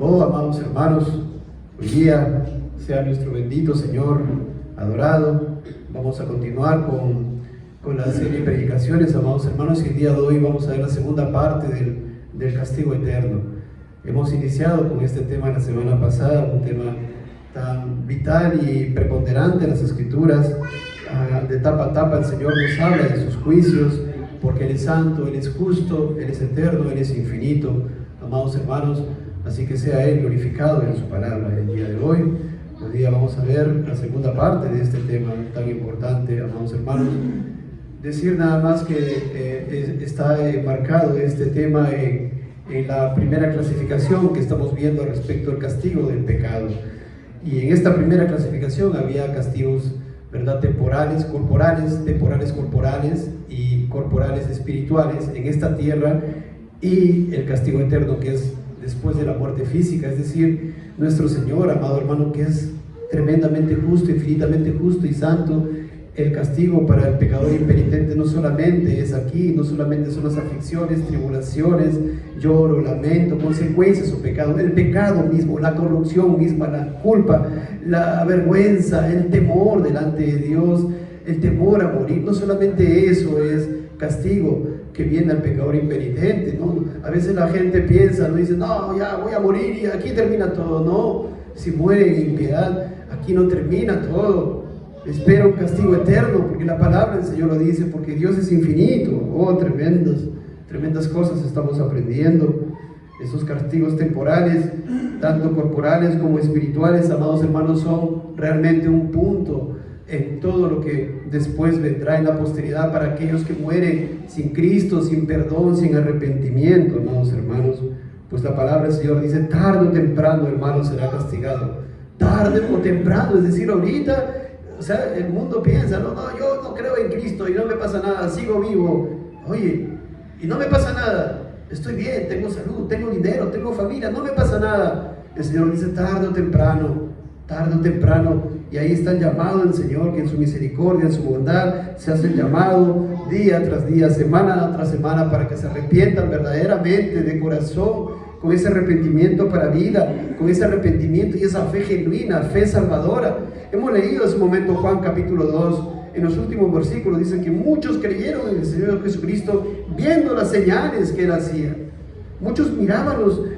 Oh, amados hermanos, hoy día sea nuestro bendito Señor adorado. Vamos a continuar con la serie de predicaciones, amados hermanos, y el día de hoy vamos a ver la segunda parte del castigo eterno. Hemos iniciado con este tema la semana pasada, un tema tan vital y preponderante en las Escrituras. De tapa a tapa el Señor nos habla de sus juicios, porque Él es santo, Él es justo, Él es eterno, Él es infinito, amados hermanos. Así que sea Él glorificado en su palabra el día de hoy. Hoy día vamos a ver la segunda parte de este tema tan importante, amados hermanos. Decir nada más que está marcado este tema en la primera clasificación que estamos viendo respecto al castigo del pecado. Y en esta primera clasificación había castigos, ¿verdad?, temporales corporales y corporales espirituales en esta tierra, y el castigo eterno que es después de la muerte física. Es decir, nuestro Señor, amado hermano, que es tremendamente justo, infinitamente justo y santo, el castigo para el pecador impenitente no solamente es aquí, no solamente son las aflicciones, tribulaciones, lloro, lamento, consecuencias o pecado, el pecado mismo, la corrupción misma, la culpa, la vergüenza, el temor delante de Dios, el temor a morir. No solamente eso es castigo que viene al pecador impenitente, ¿no? A veces la gente piensa, no dice, no, ya voy a morir y aquí termina todo. No, si muere en impiedad, aquí no termina todo. Espera un castigo eterno, porque la palabra del Señor lo dice, porque Dios es infinito. Oh, tremendas cosas estamos aprendiendo. Esos castigos temporales, tanto corporales como espirituales, amados hermanos, son realmente un punto en todo lo que después vendrá en la posteridad para aquellos que mueren sin Cristo, sin perdón, sin arrepentimiento, amados hermanos. Pues la palabra del Señor dice, tarde o temprano, hermano, será castigado. Tarde o temprano, es decir, ahorita. O sea, el mundo piensa, no, yo no creo en Cristo y no me pasa nada, sigo vivo. Oye, y no me pasa nada, estoy bien, tengo salud, tengo dinero, tengo familia, no me pasa nada. El Señor dice, tarde o temprano, y ahí está el llamado del Señor, que en su misericordia, en su bondad, se hace el llamado día tras día, semana tras semana, para que se arrepientan verdaderamente de corazón, con ese arrepentimiento para vida, con ese arrepentimiento y esa fe genuina, fe salvadora. Hemos leído hace un momento Juan capítulo 2, en los últimos versículos dicen que muchos creyeron en el Señor Jesucristo viendo las señales que Él hacía. Muchos miraban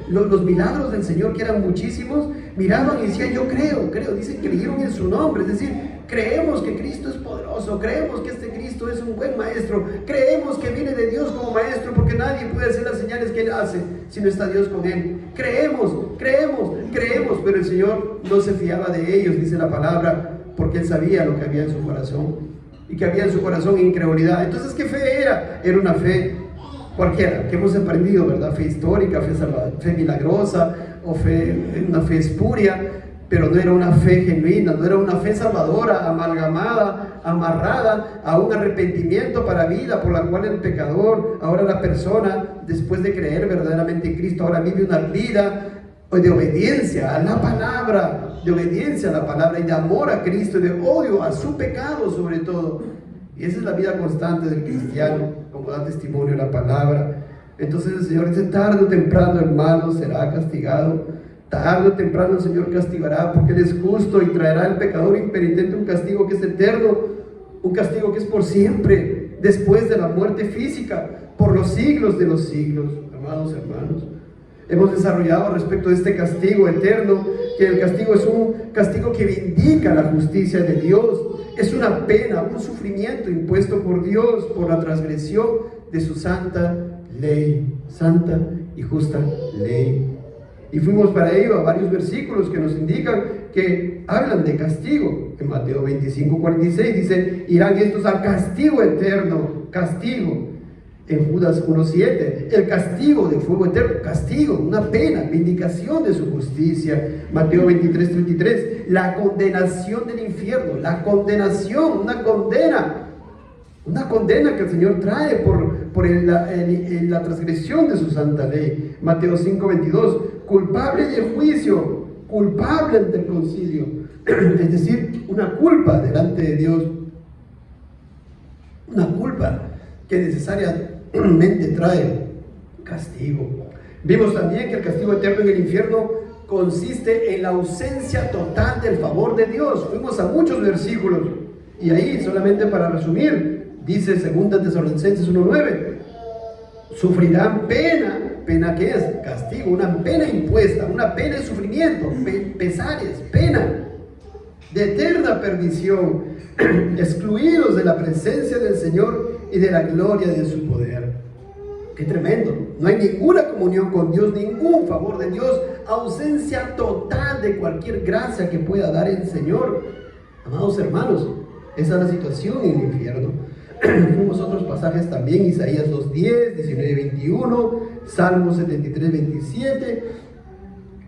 los milagros del Señor, que eran muchísimos, miraban y decían, yo creo, dicen, creyeron en su nombre, es decir, creemos que Cristo es poderoso, creemos que este Cristo es un buen maestro, creemos que viene de Dios como maestro, porque nadie puede hacer las señales que Él hace si no está Dios con Él. Creemos, pero el Señor no se fiaba de ellos, dice la palabra, porque Él sabía lo que había en su corazón, y que había en su corazón incredulidad. Entonces, ¿qué fe era? Era una fe cualquiera, que hemos aprendido, ¿verdad? Fe histórica, fe milagrosa, o una fe espuria, pero no era una fe genuina, no era una fe salvadora, amalgamada, amarrada a un arrepentimiento para vida, por la cual el pecador, ahora la persona, después de creer verdaderamente en Cristo, ahora vive una vida de obediencia a la palabra, y de amor a Cristo, y de odio a su pecado sobre todo. Y esa es la vida constante del cristiano, como da testimonio la palabra. Entonces el Señor dice, tarde o temprano, hermano, será castigado. Tarde o temprano el Señor castigará, porque Él es justo y traerá al pecador impenitente un castigo que es eterno, un castigo que es por siempre, después de la muerte física, por los siglos de los siglos. Amados hermanos, hemos desarrollado respecto de este castigo eterno, que el castigo es un castigo que vindica la justicia de Dios. Es una pena, un sufrimiento impuesto por Dios por la transgresión de su santa ley, santa y justa ley. Y fuimos para ello a varios versículos que nos indican que hablan de castigo. En Mateo 25:46 dice, irán estos al castigo eterno, castigo. En Judas 1:7, el castigo de fuego eterno, castigo, una pena, vindicación de su justicia. Mateo 23:33, la condenación del infierno, la condenación, una condena que el Señor trae por la transgresión de su santa ley. Mateo 5:22, culpable del juicio, culpable ante el concilio, es decir, una culpa delante de Dios, una culpa que necesariamente trae castigo. Vimos también que el castigo eterno en el infierno consiste en la ausencia total del favor de Dios. Fuimos a muchos versículos y ahí, solamente para resumir, dice 2 Tesalonicenses 1:9, sufrirán pena. ¿Pena qué es? Castigo, una pena impuesta, una pena de sufrimiento, pesares, pena de eterna perdición, excluidos de la presencia del Señor y de la gloria de su poder. ¡Qué tremendo! No hay ninguna comunión con Dios, ningún favor de Dios, ausencia total de cualquier gracia que pueda dar el Señor. Amados hermanos, esa es la situación en el infierno. Fuimos otros pasajes también, Isaías 2:10, 19:21, Salmos 73:27.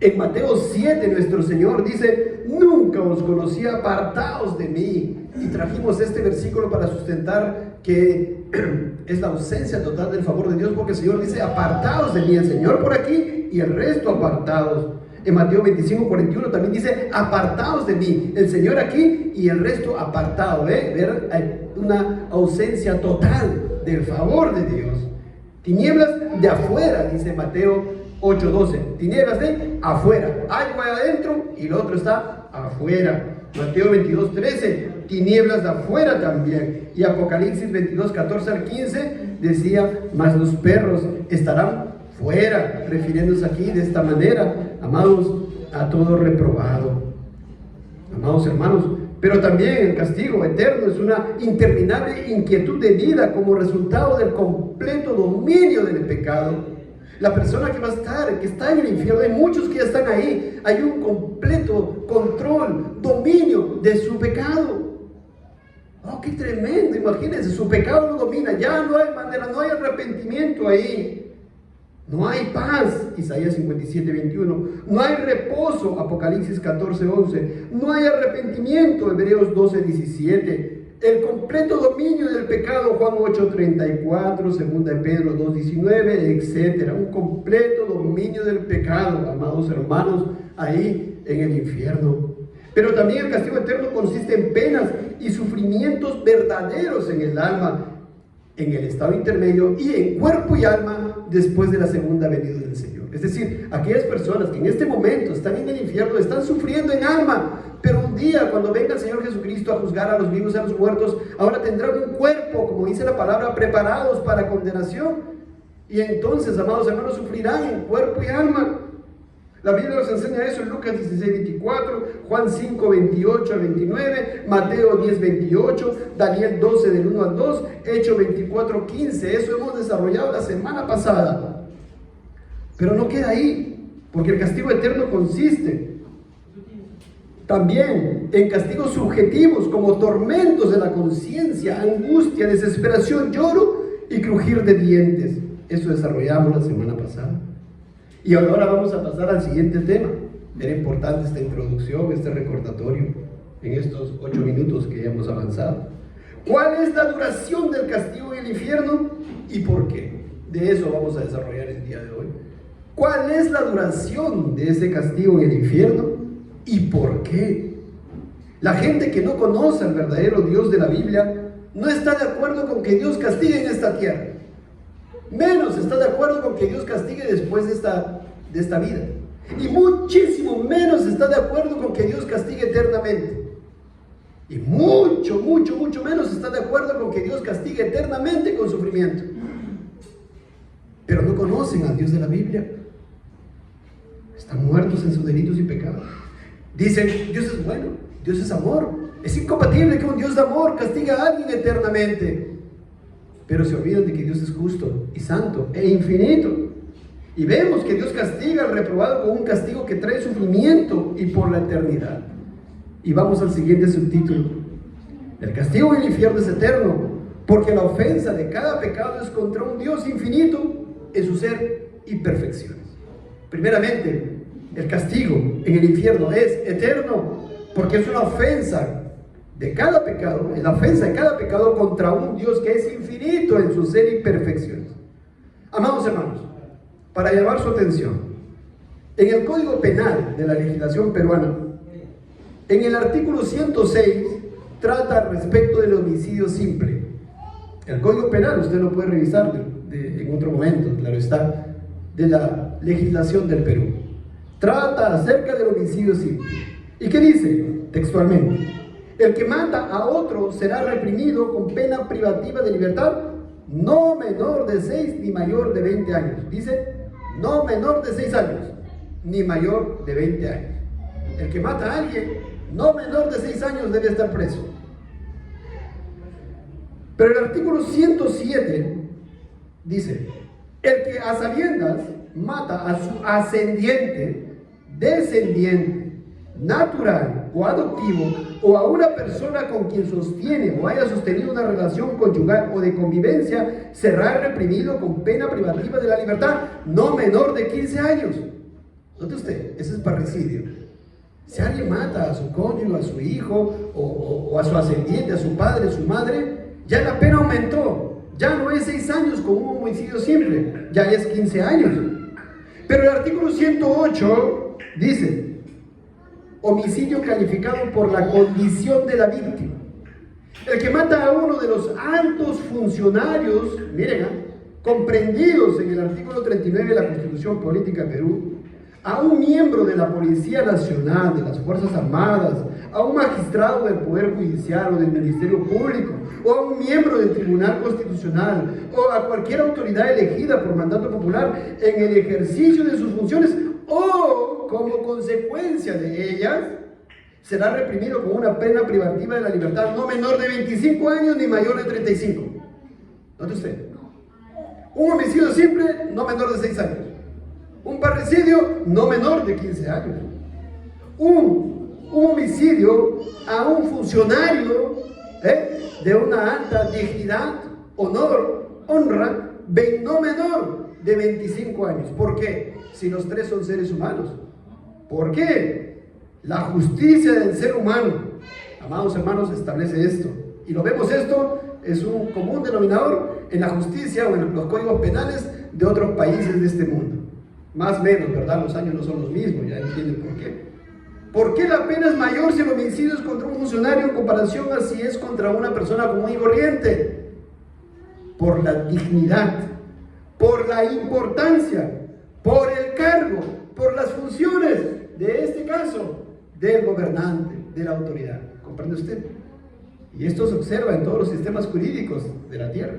En Mateo 7 nuestro Señor dice: nunca os conocí, apartaos de mí. Y trajimos este versículo para sustentar que es la ausencia total del favor de Dios, porque el Señor dice: apartaos de mí, el Señor por aquí y el resto apartados. En Mateo 25:41 también dice: apartaos de mí, el Señor aquí y el resto apartado. Ver una ausencia total del favor de Dios. Tinieblas de afuera, dice Mateo 8:12, tinieblas de afuera, algo adentro y lo otro está afuera. Mateo 22:13, tinieblas de afuera también. Y Apocalipsis 22:14-15 decía: mas los perros estarán fuera, refiriéndose aquí de esta manera, amados, a todo reprobado. Amados hermanos, pero también el castigo eterno es una interminable inquietud de vida como resultado del completo dominio del pecado. La persona que va a estar, que está en el infierno, hay muchos que ya están ahí, hay un completo control, dominio de su pecado. Oh, qué tremendo, imagínense, su pecado lo domina, ya no hay manera, no hay arrepentimiento ahí. No hay paz, Isaías 57:21. No hay reposo, Apocalipsis 14:11. No hay arrepentimiento, Hebreos 12:17. El completo dominio del pecado, Juan 8:34, 2 de Pedro 2:19, etc. Un completo dominio del pecado, amados hermanos, ahí en el infierno. Pero también el castigo eterno consiste en penas y sufrimientos verdaderos en el alma, en el estado intermedio y en cuerpo y alma después de la segunda venida del Señor. Es decir, aquellas personas que en este momento están en el infierno, están sufriendo en alma, pero un día cuando venga el Señor Jesucristo a juzgar a los vivos y a los muertos, ahora tendrán un cuerpo, como dice la palabra, preparados para condenación. Y entonces, amados hermanos, sufrirán en cuerpo y alma. La Biblia nos enseña eso en Lucas 16:24, Juan 5:28-29, Mateo 10:28, Daniel 12 del 1 al 2, Hechos 24:15. Eso hemos desarrollado la semana pasada. Pero no queda ahí, porque el castigo eterno consiste también en castigos subjetivos como tormentos de la conciencia, angustia, desesperación, lloro y crujir de dientes. Eso desarrollamos la semana pasada. Y ahora vamos a pasar al siguiente tema. Era importante esta introducción, este recordatorio en estos 8 minutos que ya hemos avanzado. ¿Cuál es la duración del castigo en el infierno y por qué? De eso vamos a desarrollar el día de hoy. ¿Cuál es la duración de ese castigo en el infierno y por qué? La gente que no conoce al verdadero Dios de la Biblia no está de acuerdo con que Dios castigue en esta tierra. Menos está de acuerdo con que Dios castigue después de esta vida. Y muchísimo menos está de acuerdo con que Dios castigue eternamente. Y mucho menos está de acuerdo con que Dios castigue eternamente con sufrimiento. Pero no conocen al Dios de la Biblia. Están muertos en sus delitos y pecados. Dicen: Dios es bueno, Dios es amor. Es incompatible que un Dios de amor castigue a alguien eternamente. Pero se olvidan de que Dios es justo y santo e infinito. Y vemos que Dios castiga al reprobado con un castigo que trae sufrimiento y por la eternidad. Y vamos al siguiente subtítulo. El castigo en el infierno es eterno, porque la ofensa de cada pecado es contra un Dios infinito en su ser y perfecciones. Primeramente, el castigo en el infierno es eterno, porque es una ofensa de cada pecado, es la ofensa de cada pecado contra un Dios que es infinito en su ser y perfecciones. Amados hermanos, para llamar su atención, en el Código Penal de la legislación peruana, en el artículo 106, trata respecto del homicidio simple. El Código Penal, usted lo puede revisar en otro momento, claro está, de la legislación del Perú. trata acerca del homicidio simple. ¿Y qué dice textualmente? El que mata a otro será reprimido con pena privativa de libertad, no menor de 6 ni mayor de 20 años. Dice, no menor de 6 años, ni mayor de 20 años. El que mata a alguien, no menor de 6 años debe estar preso. Pero el artículo 107 dice, el que a sabiendas mata a su ascendiente, descendiente, natural o adoptivo, o a una persona con quien sostiene o haya sostenido una relación conyugal o de convivencia, será reprimido con pena privativa de la libertad, no menor de 15 años. Note usted, ese es parricidio. Si alguien mata a su cónyuge, a su hijo, o a su ascendiente, a su padre, a su madre, ya la pena aumentó. Ya no es 6 años como un homicidio simple, ya es 15 años. Pero el artículo 108 dice, homicidio calificado por la condición de la víctima. El que mata a uno de los altos funcionarios, miren, comprendidos en el artículo 39 de la Constitución Política de Perú, a un miembro de la Policía Nacional, de las Fuerzas Armadas, a un magistrado del Poder Judicial o del Ministerio Público, o a un miembro del Tribunal Constitucional, o a cualquier autoridad elegida por mandato popular en el ejercicio de sus funciones, o como consecuencia de ellas, será reprimido con una pena privativa de la libertad no menor de 25 años ni mayor de 35. Note usted, un homicidio simple no menor de 6 años, un parricidio no menor de 15 años, un homicidio a un funcionario de una alta dignidad, honor, honra, no menor de 25 años. ¿Por qué? Si los tres son seres humanos. ¿Por qué? La justicia del ser humano, amados hermanos, establece esto. Y lo vemos, esto es un común denominador en la justicia o en los códigos penales de otros países de este mundo. Más o menos, ¿verdad? Los años no son los mismos, ya entienden por qué. ¿Por qué la pena es mayor si el homicidio es contra un funcionario en comparación a si es contra una persona común y corriente? Por la dignidad, por la importancia, por el cargo, por las funciones, de este caso, del gobernante, de la autoridad. ¿Comprende usted? Y esto se observa en todos los sistemas jurídicos de la tierra.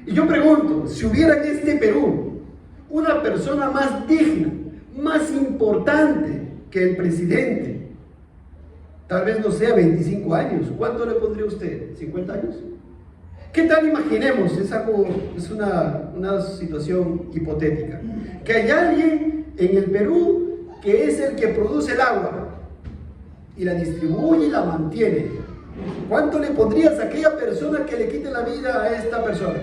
Y yo pregunto, si hubiera en este Perú una persona más digna, más importante que el presidente, tal vez no sea 25 años, ¿cuánto le pondría usted? ¿50 años? ¿Qué tal? Imaginemos, es una situación hipotética, que hay alguien en el Perú que es el que produce el agua y la distribuye y la mantiene. ¿Cuánto le pondrías a aquella persona que le quite la vida a esta persona?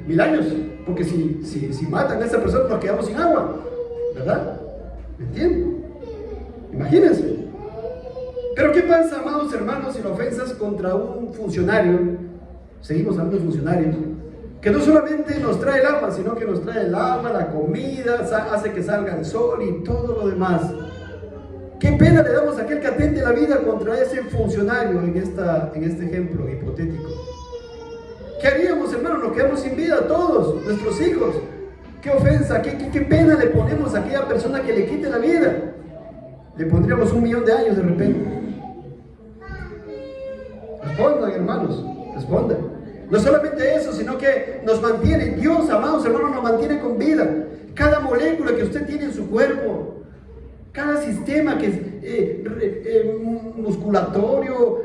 1000 años, porque si matan a esa persona nos quedamos sin agua, ¿verdad? ¿Me entienden? Imagínense. Pero ¿qué pasa, amados hermanos, si la ofensa es contra un funcionario? Seguimos hablando de funcionarios, que no solamente nos trae el agua, sino que nos trae el agua, la comida, hace que salga el sol y todo lo demás. ¿Qué pena le damos a aquel que atente la vida contra ese funcionario en este ejemplo hipotético? ¿Qué haríamos, hermanos? Nos quedamos sin vida todos, nuestros hijos. ¿Qué ofensa, qué pena le ponemos a aquella persona que le quite la vida? Le pondríamos 1.000.000 de años de repente. Respondan, hermanos, respondan. No solamente eso, sino que nos mantiene, Dios, amados hermanos, nos mantiene con vida. Cada molécula que usted tiene en su cuerpo, cada sistema que es musculatorio,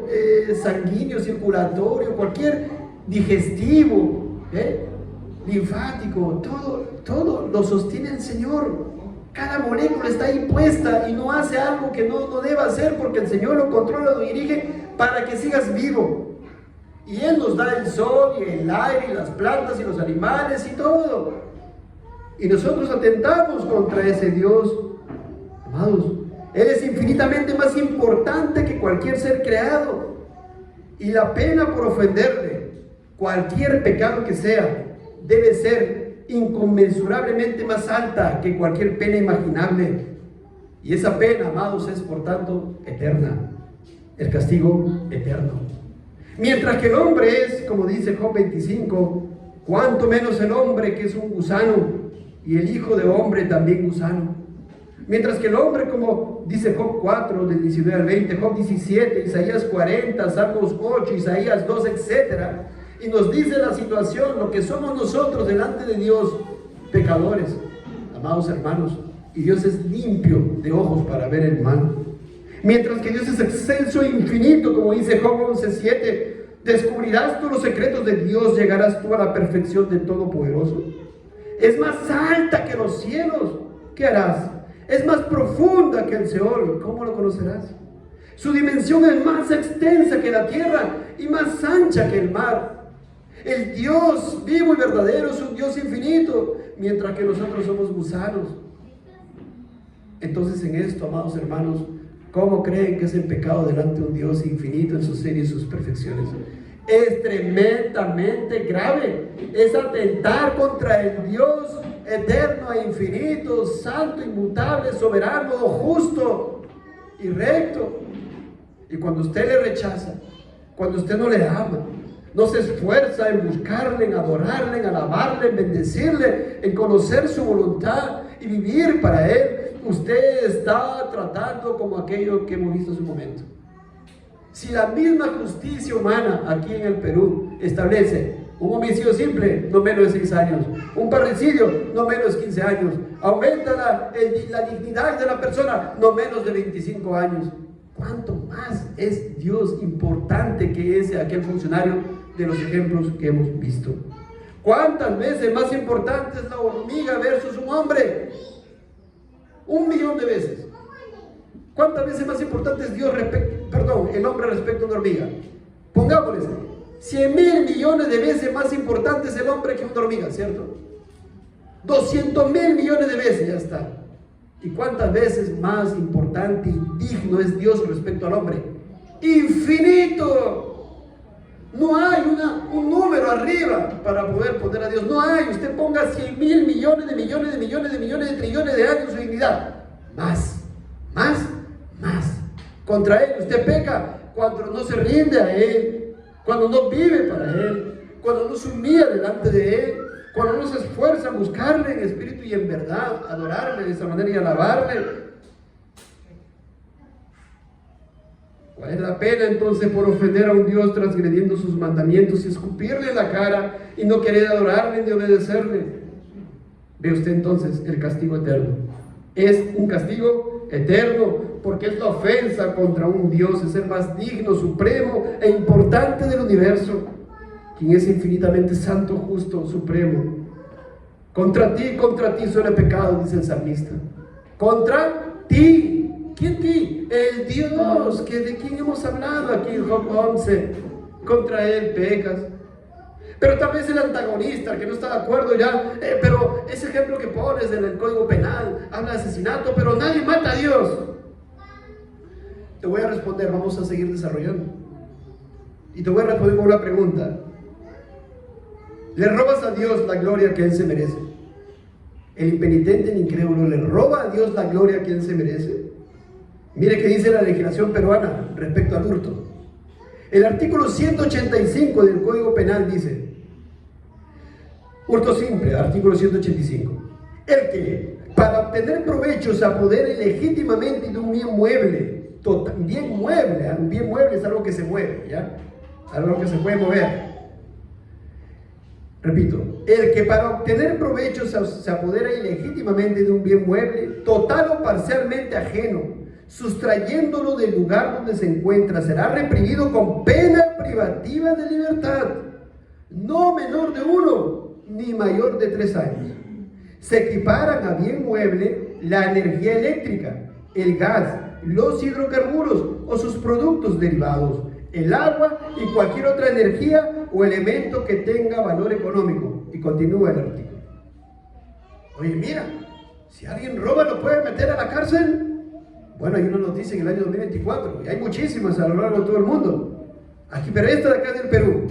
sanguíneo, circulatorio, cualquier digestivo, linfático, todo lo sostiene el Señor. Cada molécula está ahí puesta y no hace algo que no deba hacer, porque el Señor lo controla, lo dirige para que sigas vivo. Y Él nos da el sol y el aire y las plantas y los animales y todo. Y nosotros atentamos contra ese Dios. Amados, Él es infinitamente más importante que cualquier ser creado. Y la pena por ofenderle, cualquier pecado que sea, debe ser inconmensurablemente más alta que cualquier pena imaginable. Y esa pena, amados, es por tanto eterna. El castigo eterno. Mientras que el hombre es, como dice Job 25, cuanto menos el hombre que es un gusano y el Hijo de Hombre también gusano. Mientras que el hombre, como dice Job 4, del 19 al 20, Job 17, Isaías 40, Salmos 8, Isaías 2, etc. Y nos dice la situación, lo que somos nosotros delante de Dios, pecadores, amados hermanos. Y Dios es limpio de ojos para ver el mal. Mientras que Dios es excelso e infinito, como dice Job 11:7, descubrirás tú los secretos de Dios, llegarás tú a la perfección del Todopoderoso. Es más alta que los cielos, ¿qué harás? Es más profunda que el Seol, ¿cómo lo conocerás? Su dimensión es más extensa que la tierra y más ancha que el mar. El Dios vivo y verdadero es un Dios infinito, mientras que nosotros somos gusanos. Entonces, en esto, amados hermanos, ¿cómo creen que es el pecado delante de un Dios infinito en su ser y en sus perfecciones? Es tremendamente grave. Es atentar contra el Dios eterno e infinito, santo, inmutable, soberano, justo y recto. Y cuando usted le rechaza, cuando usted no le ama, no se esfuerza en buscarle, en adorarle, en alabarle, en bendecirle, en conocer su voluntad y vivir para Él, usted está tratando como aquello que hemos visto hace un momento. Si la misma justicia humana aquí en el Perú establece un homicidio simple, no menos de 6 años, un parricidio, no menos de 15 años, aumenta la dignidad de la persona, no menos de 25 años, ¿cuánto más es Dios importante que ese aquel funcionario de los ejemplos que hemos visto? ¿Cuántas veces más importante es la hormiga versus un hombre? 1.000.000 de veces. ¿Cuántas veces más importante es el hombre respecto a una hormiga? Pongámosle 100.000 millones de veces más importante es el hombre que una hormiga, ¿cierto? 200.000 millones de veces, ya está. ¿Y cuántas veces más importante y digno es Dios respecto al hombre? ¡Infinito! No hay un número arriba para poder poner a Dios. No hay. Usted ponga 100.000 millones de millones de millones de millones de trillones de años su dignidad. Más. Contra Él usted peca cuando no se rinde a Él, cuando no vive para Él, cuando no se humilla delante de Él, cuando no se esfuerza en buscarle en espíritu y en verdad, adorarle de esa manera y alabarle. ¿Cuál es la pena entonces por ofender a un Dios transgrediendo sus mandamientos y escupirle en la cara y no querer adorarle ni obedecerle? Ve usted entonces el castigo eterno. Es un castigo eterno porque es la ofensa contra un Dios, es el más digno, supremo e importante del universo, quien es infinitamente santo, justo, supremo. Contra ti soy el pecado, dice el salmista. Contra ti. ¿Quién ti? El Dios, de quien hemos hablado aquí en Job 11. Contra Él pecas. Pero tal vez el antagonista, el que no está de acuerdo ya, pero ese ejemplo que pones en el Código Penal, habla de asesinato, pero nadie mata a Dios. Te voy a responder, vamos a seguir desarrollando. Y te voy a responder con una pregunta. ¿Le robas a Dios la gloria que Él se merece? El impenitente, el incrédulo, ¿le roba a Dios la gloria que Él se merece? Mire qué dice la legislación peruana respecto al hurto. El artículo 185 del Código Penal dice: hurto simple, artículo 185. El que, para obtener provecho, se apodere legítimamente de un bien mueble. Un bien mueble es algo que se mueve, ¿ya? Algo que se puede mover. Repito, el que para obtener provecho se apodera ilegítimamente de un bien mueble, total o parcialmente ajeno, sustrayéndolo del lugar donde se encuentra, será reprimido con pena privativa de libertad, no menor de 1 ni mayor de 3 años. Se equiparan a bien mueble la energía eléctrica, el gas, los hidrocarburos o sus productos derivados, el agua y cualquier otra energía o elemento que tenga valor económico. Y continúa el artículo. Oye, mira, si alguien roba, ¿lo puede meter a la cárcel? Bueno, hay una noticia en el año 2024, y hay muchísimas a lo largo de todo el mundo. Aquí, pero esta de acá es del Perú.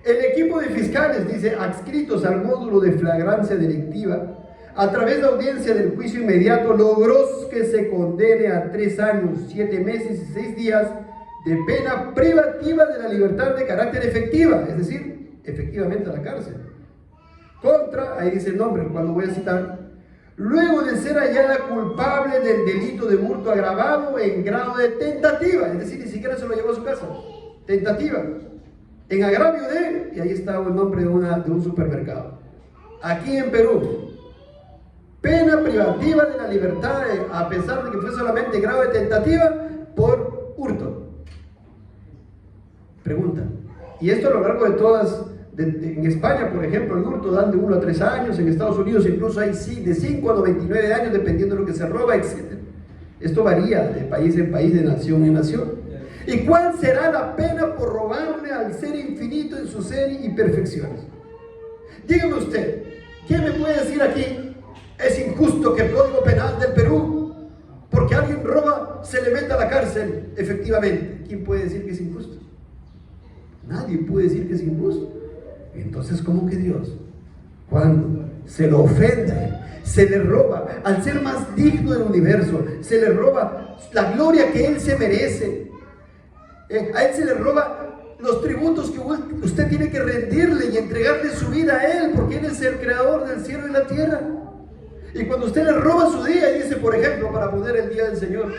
El equipo de fiscales, dice, adscritos al módulo de flagrancia delictiva, a través de audiencia del juicio inmediato, logró que se condene a 3 años, 7 meses y 6 días de pena privativa de la libertad de carácter efectiva, es decir, efectivamente a la cárcel. Contra, ahí dice el nombre, cuando voy a citar, luego de ser hallada culpable del delito de hurto agravado en grado de tentativa, es decir, ni siquiera se lo llevó a su casa, tentativa, en agravio de, y ahí está el nombre de un supermercado, aquí en Perú, pena privativa de la libertad, a pesar de que fue solamente grado de tentativa por hurto. Pregunta, y esto a lo largo de todas, en España, por ejemplo, el hurto dan de 1 a 3 años, en Estados Unidos incluso hay de 5 a 99 años, dependiendo de lo que se roba, etc. Esto varía de país en país, de nación en nación. ¿Y cuál será la pena por robarle al ser infinito en su ser y perfecciones? Dígame usted, ¿quién me puede decir aquí? Es injusto que el Código Penal del Perú, porque alguien roba, se le meta a la cárcel, efectivamente. ¿Quién puede decir que es injusto? Nadie puede decir que es injusto. Entonces, ¿cómo que Dios, cuando se lo ofende, se le roba al ser más digno del universo, se le roba la gloria que Él se merece, a Él se le roba los tributos que usted tiene que rendirle y entregarle su vida a Él, porque Él es el creador del cielo y la tierra? Y cuando usted le roba su día y dice, por ejemplo, para poner el día del Señor,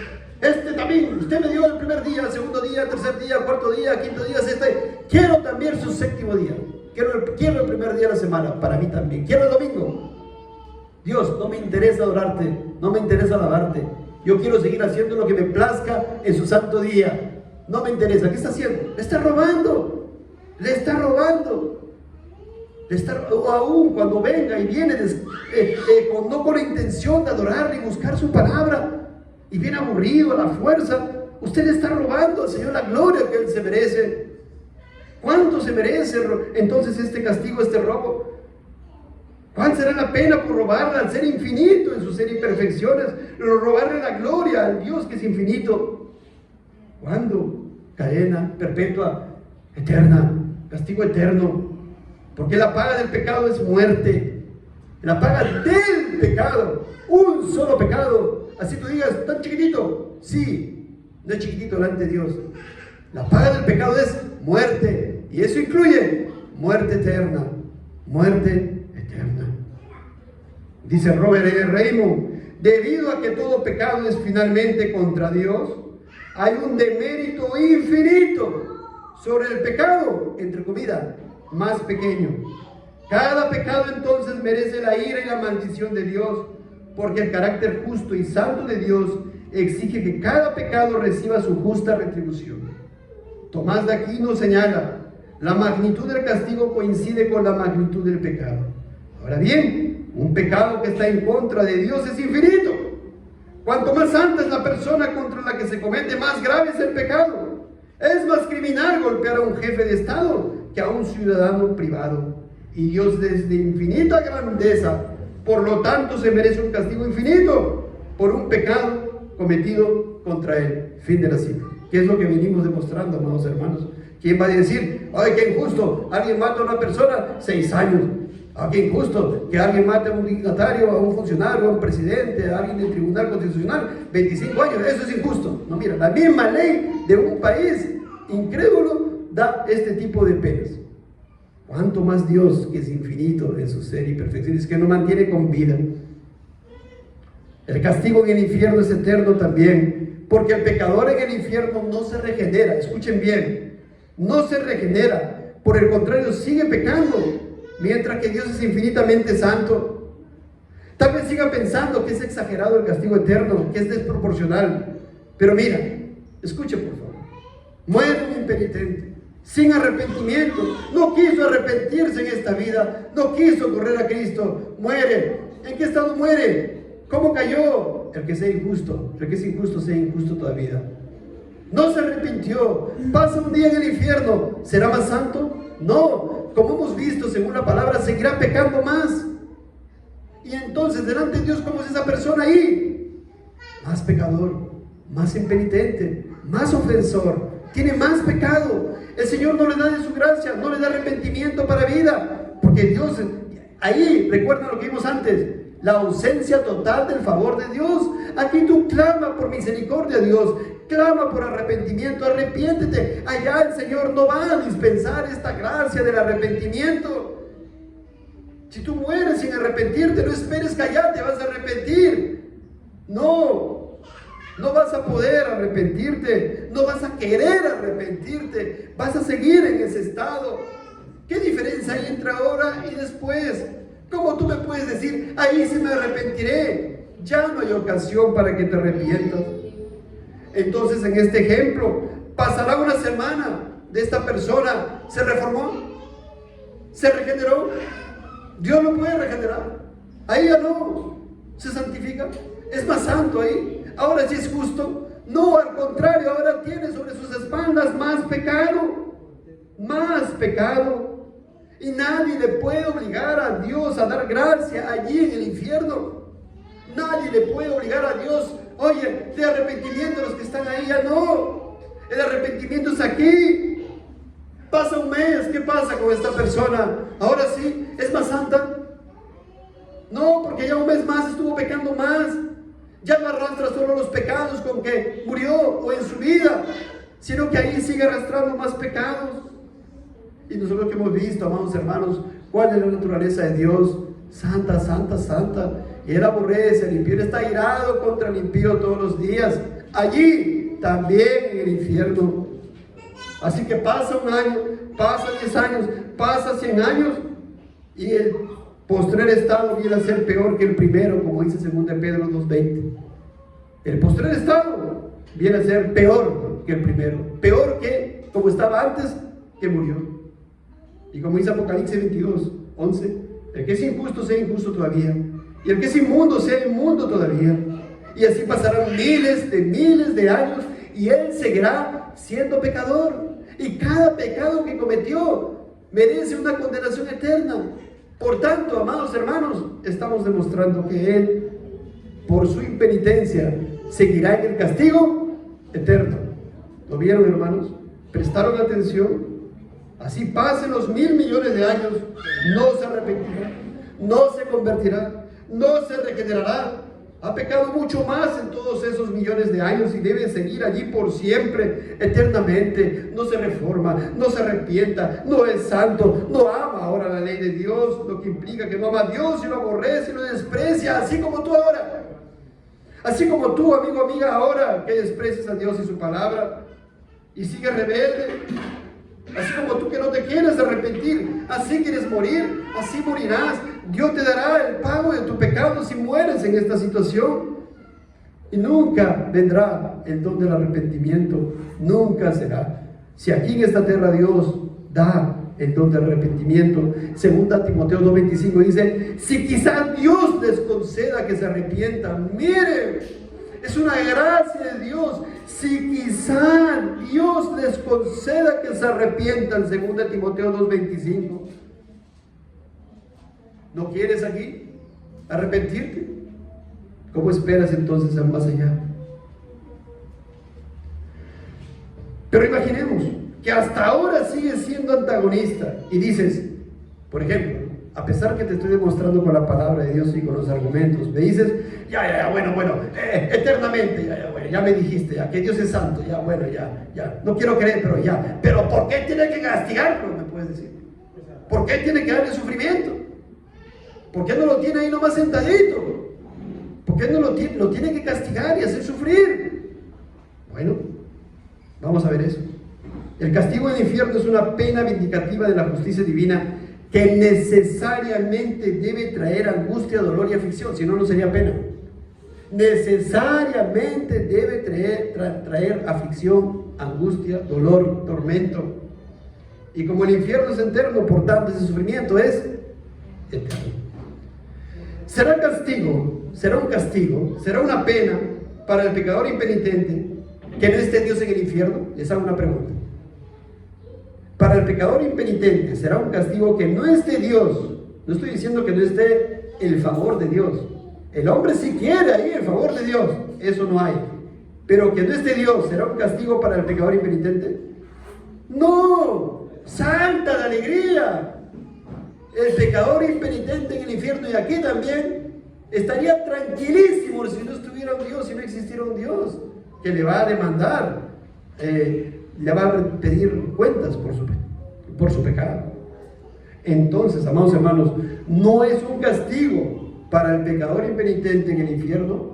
también, usted me dio el primer día, el segundo día, el tercer día, el cuarto día, quinto día, sexto día, quiero también su séptimo día, quiero el primer día de la semana, para mí también, quiero el domingo. Dios, no me interesa adorarte, no me interesa alabarte, yo quiero seguir haciendo lo que me plazca en su santo día, no me interesa. ¿Qué está haciendo? Le está robando, o aún cuando venga y viene no con la intención de adorarle y buscar su palabra, y viene aburrido a la fuerza, usted le está robando al Señor la gloria que Él se merece. ¿Cuánto se merece entonces este castigo, este robo? ¿Cuál será la pena por robarle al ser infinito en sus ser imperfecciones? Robarle la gloria al Dios que es infinito. ¿Cuándo? Cadena perpetua, eterna, castigo eterno. Porque la paga del pecado es muerte. La paga del pecado, un solo pecado. Así tú digas, ¿tan chiquitito? Sí, no es chiquitito delante de Dios. La paga del pecado es muerte. Y eso incluye muerte eterna. Muerte eterna. Dice Robert E. Raymond, debido a que todo pecado es finalmente contra Dios, hay un demérito infinito sobre el pecado, entre comillas, más pequeño. Cada pecado entonces merece la ira y la maldición de Dios, porque el carácter justo y santo de Dios exige que cada pecado reciba su justa retribución. Tomás de Aquino señala, la magnitud del castigo coincide con la magnitud del pecado. Ahora bien, un pecado que está en contra de Dios es infinito. Cuanto más santa es la persona contra la que se comete, más grave es el pecado. Es más criminal golpear a un jefe de Estado que a un ciudadano privado. Y Dios, desde infinita grandeza, por lo tanto se merece un castigo infinito por un pecado cometido contra Él. Fin de la cita. ¿Qué es lo que venimos demostrando, amados hermanos? ¿Quién va a decir, ay, qué injusto, alguien mata a una persona, 6 años? Ah, qué injusto que alguien mate a un dignatario, a un funcionario, a un presidente, a alguien del Tribunal Constitucional, 25 años, eso es injusto. No, mira, la misma ley de un país incrédulo da este tipo de penas. ¿Cuánto más Dios, que es infinito en su ser y perfecciones, que nos mantiene con vida? El castigo en el infierno es eterno también, porque el pecador en el infierno no se regenera. Escuchen bien, no se regenera, por el contrario sigue pecando, mientras que Dios es infinitamente santo. Tal vez siga pensando que es exagerado el castigo eterno, que es desproporcional, pero mira, escuche por favor, muere un impenitente sin arrepentimiento, no quiso arrepentirse en esta vida, no quiso correr a Cristo, muere. ¿En qué estado muere? ¿Cómo cayó? El que sea injusto, el que es injusto sea injusto todavía. No se arrepintió, pasa un día en el infierno, ¿será más santo? No, como hemos visto según la palabra, seguirá pecando más. Y entonces delante de Dios, ¿cómo es esa persona ahí? Más pecador, más impenitente, más ofensor, tiene más pecado. El Señor no le da de su gracia, no le da arrepentimiento para vida, porque Dios, ahí, recuerden lo que vimos antes, la ausencia total del favor de Dios. Aquí tú clama por misericordia a Dios, clama por arrepentimiento, arrepiéntete. Allá el Señor no va a dispensar esta gracia del arrepentimiento. Si tú mueres sin arrepentirte, no esperes que allá te vas a arrepentir. No vas a poder arrepentirte, no vas a querer arrepentirte, vas a seguir en ese estado. ¿Qué diferencia hay entre ahora y después? ¿Cómo tú me puedes decir, ahí sí me arrepentiré? Ya no hay ocasión para que te arrepientas. Entonces, en este ejemplo, pasará una semana de esta persona, ¿se reformó? ¿Se regeneró? Dios lo puede regenerar. Ahí ya no se santifica, es más santo ahí. Ahora sí es justo. No, al contrario, ahora tiene sobre sus espaldas más pecado. Más pecado. Y nadie le puede obligar a Dios a dar gracia allí en el infierno. Nadie le puede obligar a Dios, oye, de arrepentimiento a los que están ahí. Ya no. El arrepentimiento es aquí. Pasa un mes, ¿qué pasa con esta persona? Ahora sí, ¿es más santa? No, porque ya un mes más estuvo pecando más. Ya no arrastra solo los pecados con que murió o en su vida, sino que ahí sigue arrastrando más pecados. Y nosotros que hemos visto, amados hermanos, cuál es la naturaleza de Dios: santa, santa, santa. Y Él aborrece al impío, Él está irado contra el impío todos los días. Allí, también en el infierno. Así que pasa un año, pasa 10 años, pasa 100 años, y el postrer estado viene a ser peor que el primero, como dice 2 Pedro 2:20. El postrer estado viene a ser peor que el primero, peor que como estaba antes que murió. Y como dice Apocalipsis 22:11, el que es injusto sea injusto todavía, y el que es inmundo sea inmundo todavía. Y así pasarán miles de años, y él seguirá siendo pecador. Y cada pecado que cometió merece una condenación eterna. Por tanto, amados hermanos, estamos demostrando que él, por su impenitencia, seguirá en el castigo eterno. ¿Lo vieron, hermanos? ¿Prestaron atención? Así pasen los 1.000 millones de años, no se arrepentirá, no se convertirá, no se regenerará. Ha pecado mucho más en todos esos millones de años y debe seguir allí por siempre, eternamente. No se reforma, no se arrepienta, no es santo, no ama ahora la ley de Dios, lo que implica que no ama a Dios y lo aborrece y lo desprecia, así como tú ahora. Así como tú, amigo, amiga, ahora que desprecias a Dios y su palabra y sigues rebelde. Así como tú que no te quieres arrepentir, así quieres morir, así morirás. Dios te dará el pago de tu pecado si mueres en esta situación. Y nunca vendrá el don del arrepentimiento, nunca será. Si aquí en esta tierra Dios da el don del arrepentimiento, 2 Timoteo 2:25 dice, si quizás Dios les conceda que se arrepientan, miren, es una gracia de Dios. Si quizá Dios les conceda que se arrepientan, 2 Timoteo 2:25. ¿No quieres aquí arrepentirte? ¿Cómo esperas entonces al más allá? Pero imaginemos que hasta ahora sigues siendo antagonista y dices, por ejemplo, a pesar que te estoy demostrando con la palabra de Dios y con los argumentos, me dices, bueno, eternamente, ya me dijiste, ya que Dios es santo, ya, no quiero creer, pero ¿por qué tiene que castigarlo? Me puedes decir. ¿Por qué tiene que darle sufrimiento? ¿Por qué no lo tiene ahí nomás sentadito? ¿Por qué no lo tiene que castigar y hacer sufrir? Bueno, vamos a ver eso. El castigo del infierno es una pena vindicativa de la justicia divina que necesariamente debe traer angustia, dolor y aflicción, si no, no sería pena. Necesariamente debe traer aflicción, angustia, dolor, tormento. Y como el infierno es eterno, por tanto ese sufrimiento es eterno. Será un castigo, será una pena para el pecador impenitente que no esté Dios en el infierno. Les hago una pregunta. Para el pecador impenitente será un castigo que no esté Dios. No estoy diciendo que no esté el favor de Dios. El hombre sí quiere ahí el favor de Dios, eso no hay. Pero que no esté Dios, ¿será un castigo para el pecador impenitente? No, santa la alegría. El pecador impenitente en el infierno y aquí también estaría tranquilísimo si no estuviera un Dios, si no existiera un Dios que le va a demandar, le va a pedir cuentas por su pecado. Entonces, amados hermanos, no es un castigo para el pecador impenitente en el infierno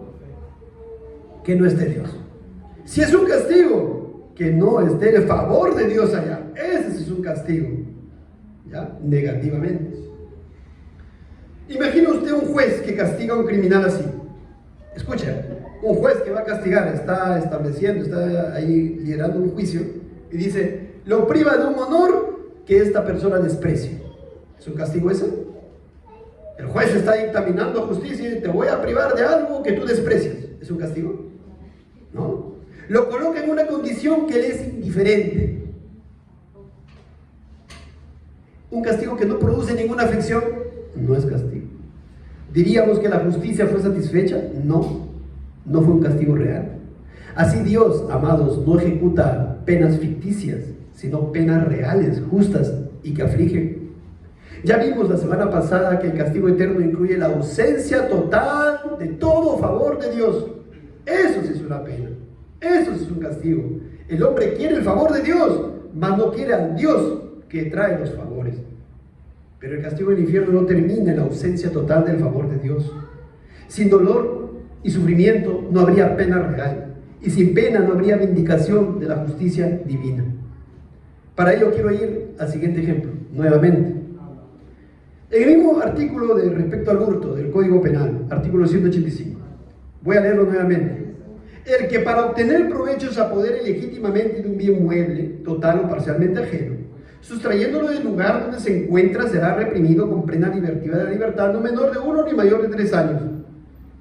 que no esté Dios. Si es un castigo, que no esté el favor de Dios allá. Ese sí es un castigo, ¿ya? Negativamente. Imagina usted un juez que castiga a un criminal así. Escucha, un juez que va a castigar, está estableciendo, está ahí liderando un juicio y dice, lo priva de un honor que esta persona desprecia. ¿Es un castigo ese? El juez está dictaminando justicia y te voy a privar de algo que tú desprecias. ¿Es un castigo? ¿No? Lo coloca en una condición que le es indiferente. Un castigo que no produce ninguna afección no es castigo. ¿Diríamos que la justicia fue satisfecha? No, no fue un castigo real. Así Dios, amados, no ejecuta penas ficticias, sino penas reales, justas y que afligen. Ya vimos la semana pasada que el castigo eterno incluye la ausencia total de todo favor de Dios. Eso sí es una pena, eso sí es un castigo. El hombre quiere el favor de Dios, mas no quiere al Dios que trae los favores. Pero el castigo del infierno no termina en la ausencia total del favor de Dios. Sin dolor y sufrimiento no habría pena real, y sin pena no habría vindicación de la justicia divina. Para ello quiero ir al siguiente ejemplo, nuevamente. En el mismo artículo de respecto al hurto del Código Penal, artículo 185, voy a leerlo nuevamente. El que para obtener provecho se apodere legítimamente de un bien mueble, total o parcialmente ajeno, sustrayéndolo del lugar donde se encuentra, será reprimido con plena libertad, no menor de 1 ni mayor de 3 años.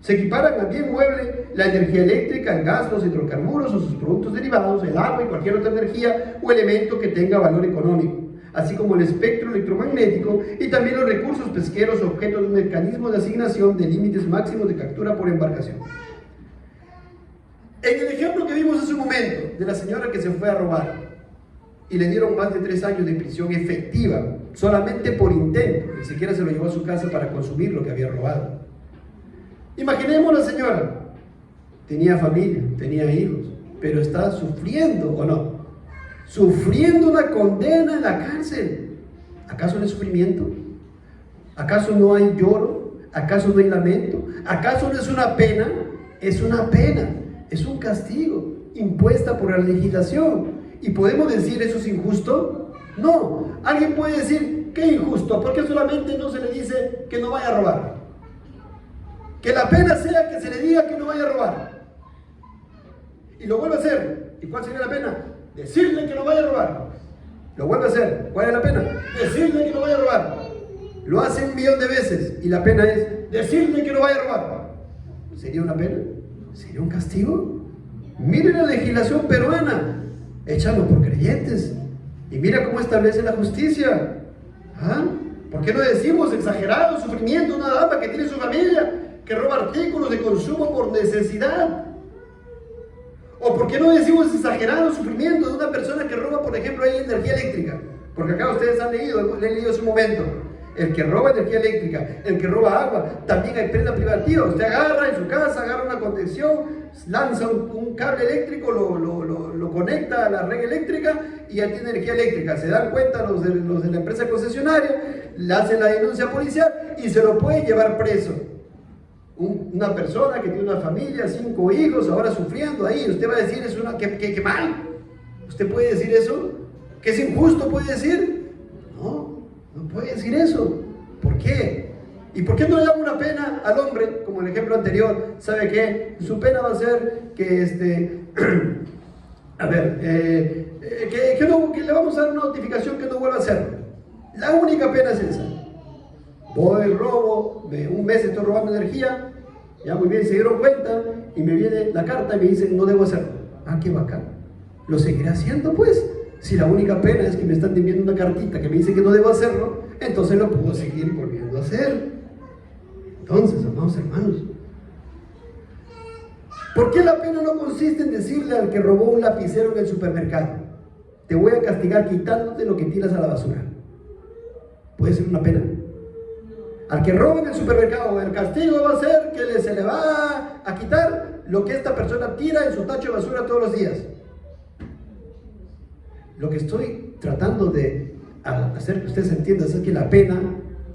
Se equiparan a bien mueble la energía eléctrica, el gas, los hidrocarburos o sus productos derivados, el agua y cualquier otra energía o elemento que tenga valor económico, así como el espectro electromagnético y también los recursos pesqueros objeto de un mecanismo de asignación de límites máximos de captura por embarcación. En el ejemplo que vimos hace un momento de la señora que se fue a robar y le dieron más de 3 años de prisión efectiva, solamente por intento, ni siquiera se lo llevó a su casa para consumir lo que había robado. Imaginemos la señora, tenía familia, tenía hijos, pero está sufriendo, ¿o no? Sufriendo una condena en la cárcel. ¿Acaso no es sufrimiento? ¿Acaso no hay lloro? ¿Acaso no hay lamento? ¿Acaso no es una pena? Es una pena, es un castigo impuesta por la legislación. ¿Y podemos decir eso es injusto? No. Alguien puede decir, ¿qué injusto? ¿Por qué solamente no se le dice que no vaya a robar? Que la pena sea que se le diga que no vaya a robar. Y lo vuelve a hacer. ¿Y cuál sería la pena? Decirle que no vaya a robar. Lo vuelve a hacer. ¿Cuál es la pena? Decirle que no vaya a robar. Lo hace 1.000.000 de veces y la pena es decirle que no vaya a robar. ¿Sería una pena? ¿Sería un castigo? Miren la legislación peruana, echando por creyentes. Y mira cómo establece la justicia. ¿Ah? ¿Por qué no decimos exagerado sufrimiento de una dama que tiene su familia, que roba artículos de consumo por necesidad? ¿O por qué no decimos exagerado sufrimiento de una persona que roba, por ejemplo, energía eléctrica? Porque acá ustedes han leído, le he leído hace un momento, el que roba energía eléctrica, el que roba agua, también hay pena privativa. Usted agarra en su casa, agarra una contención, lanza un cable eléctrico, lo conecta a la red eléctrica y ya tiene energía eléctrica. Se dan cuenta los de la empresa concesionaria, le hacen la denuncia policial y se lo pueden llevar preso. Una persona que tiene una familia, 5 hijos, ahora sufriendo ahí, usted va a decir, que mal. ¿Usted puede decir eso? ¿Que es injusto puede decir? No, no puede decir eso. ¿Por qué? ¿Y por qué no le dan una pena al hombre, como el ejemplo anterior? ¿Sabe qué? Su pena va a ser que que le vamos a dar una notificación que no vuelva a hacerlo. La única pena es esa. Voy, robo, un mes estoy robando energía, ya muy bien, se dieron cuenta y me viene la carta y me dicen no debo hacerlo. Ah, qué bacán. Lo seguiré haciendo pues. Si la única pena es que me están enviando una cartita que me dice que no debo hacerlo, entonces lo puedo seguir volviendo a hacer. Entonces, amados hermanos, ¿por qué la pena no consiste en decirle al que robó un lapicero en el supermercado, te voy a castigar quitándote lo que tiras a la basura? ¿Puede ser una pena? Al que roba en el supermercado, el castigo va a ser que se le va a quitar lo que esta persona tira en su tacho de basura todos los días. Lo que estoy tratando de a hacer que usted se entienda es que la pena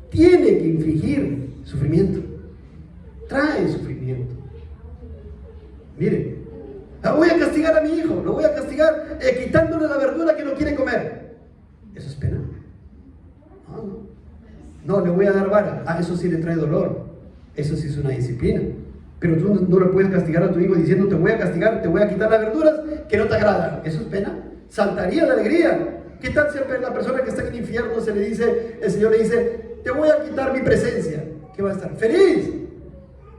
tiene que infligir sufrimiento, trae sufrimiento. Mire, voy a castigar a mi hijo, lo voy a castigar quitándole la verdura que no quiere comer. ¿Eso es pena? No, le voy a dar vara. Eso sí le trae dolor. Eso sí es una disciplina. Pero tú no le puedes castigar a tu hijo diciendo: te voy a castigar, te voy a quitar las verduras que no te agradan. ¿Eso es pena? Saltaría de alegría. ¿Qué tal si a la persona que está en el infierno el Señor le dice: te voy a quitar mi presencia? ¿Qué va a estar? ¡Feliz!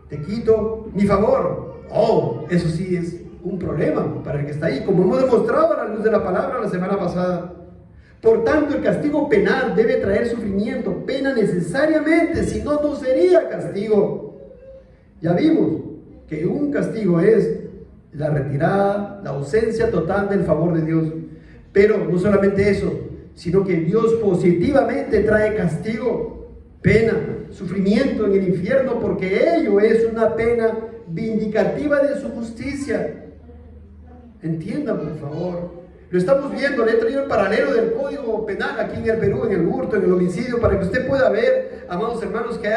Te quito mi favor. Eso sí es un problema para el que está ahí, como hemos demostrado a la luz de la palabra la semana pasada. Por tanto, el castigo penal debe traer sufrimiento, pena necesariamente, si no, no sería castigo. Ya vimos que un castigo es la retirada, la ausencia total del favor de Dios. Pero no solamente eso, sino que Dios positivamente trae castigo, pena, sufrimiento en el infierno, porque ello es una pena vindicativa de su justicia. Entiendan, por favor. Lo estamos viendo, le he traído el paralelo del Código Penal aquí en el Perú, en el hurto, en el homicidio, para que usted pueda ver, amados hermanos, que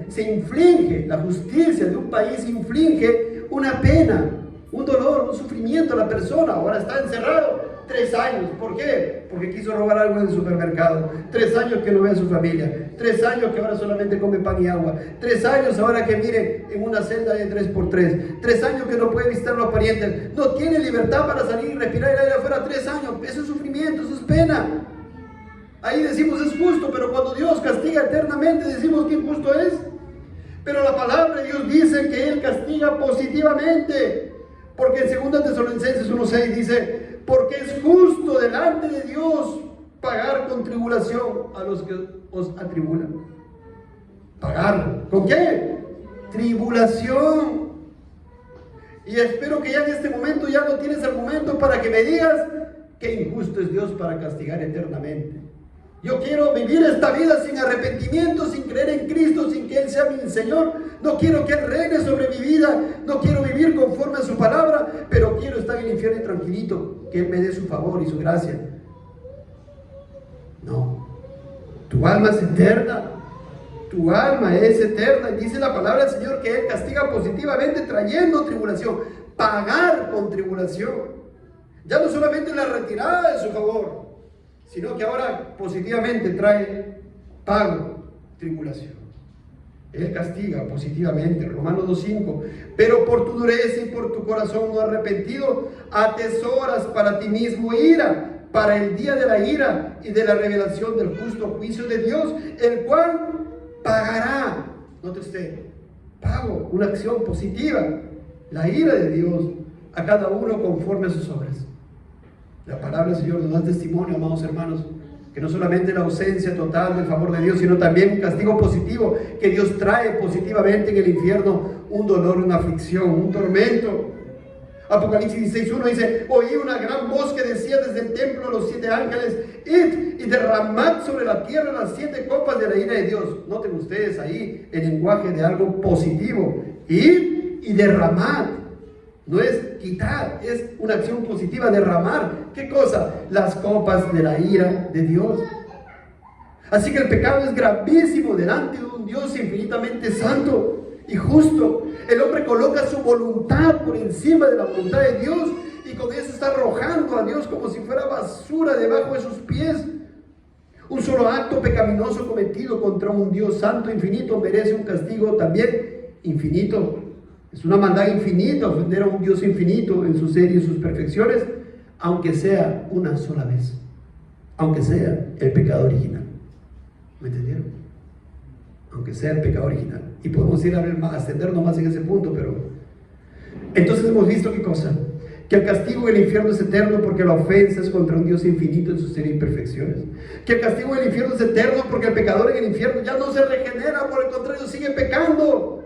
se inflige, la justicia de un país inflige una pena, un dolor, un sufrimiento a la persona. Ahora está encerrado 3 años. ¿Por qué? Porque quiso robar algo en el supermercado. 3 años que no ve a su familia. 3 años que ahora solamente come pan y agua. 3 años ahora que mire en una celda de 3x3. 3 años que no puede visitar a los parientes. No tiene libertad para salir y respirar el aire afuera. 3 años. Eso es sufrimiento, eso es pena. Ahí decimos es justo, pero cuando Dios castiga eternamente decimos que injusto es. Pero la palabra de Dios dice que Él castiga positivamente. Porque en 2 Tesalonicenses 1:6 dice: porque es justo delante de Dios pagar con tribulación a los que os atribulan. ¿Pagar? ¿Con qué? Tribulación. Y espero que ya en este momento ya no tienes argumento para que me digas que injusto es Dios para castigar eternamente. Yo quiero vivir esta vida sin arrepentimiento, sin creer en Cristo, sin que Él sea mi Señor. No quiero que Él reine sobre mi vida. No quiero vivir conforme a su palabra, pero quiero estar en el infierno tranquilito, que Él me dé su favor y su gracia. No. Tu alma es eterna. Tu alma es eterna. Y dice la palabra del Señor que Él castiga positivamente trayendo tribulación. Pagar con tribulación. Ya no solamente la retirada de su favor, sino que ahora positivamente trae pago, tribulación. Él castiga positivamente, Romanos 2:5. Pero por tu dureza y por tu corazón no arrepentido, atesoras para ti mismo ira, para el día de la ira y de la revelación del justo juicio de Dios, el cual pagará. Note usted, pago, una acción positiva, la ira de Dios a cada uno conforme a sus obras. La palabra del Señor nos da testimonio, amados hermanos, que no solamente la ausencia total del favor de Dios, sino también un castigo positivo, que Dios trae positivamente en el infierno un dolor, una aflicción, un tormento. Apocalipsis 16:1 dice: oí una gran voz que decía desde el templo a los 7 ángeles: id y derramad sobre la tierra las 7 copas de la ira de Dios. Noten ustedes ahí el lenguaje de algo positivo. Id y derramad. No es quitar, es una acción positiva, derramar. ¿Qué cosa? Las copas de la ira de Dios. Así que el pecado es gravísimo delante de un Dios infinitamente santo y justo. El hombre coloca su voluntad por encima de la voluntad de Dios y con eso está arrojando a Dios como si fuera basura debajo de sus pies. Un solo acto pecaminoso cometido contra un Dios santo infinito merece un castigo también infinito. Es una maldad infinita ofender a un Dios infinito en su ser y en sus perfecciones, aunque sea una sola vez, aunque sea el pecado original. ¿Me entendieron? Aunque sea el pecado original. Y podemos ir a ascendernos más en ese punto, pero entonces hemos visto qué cosa, que el castigo del infierno es eterno porque la ofensa es contra un Dios infinito en su ser y imperfecciones, que el castigo del infierno es eterno porque el pecador en el infierno ya no se regenera, por el contrario sigue pecando.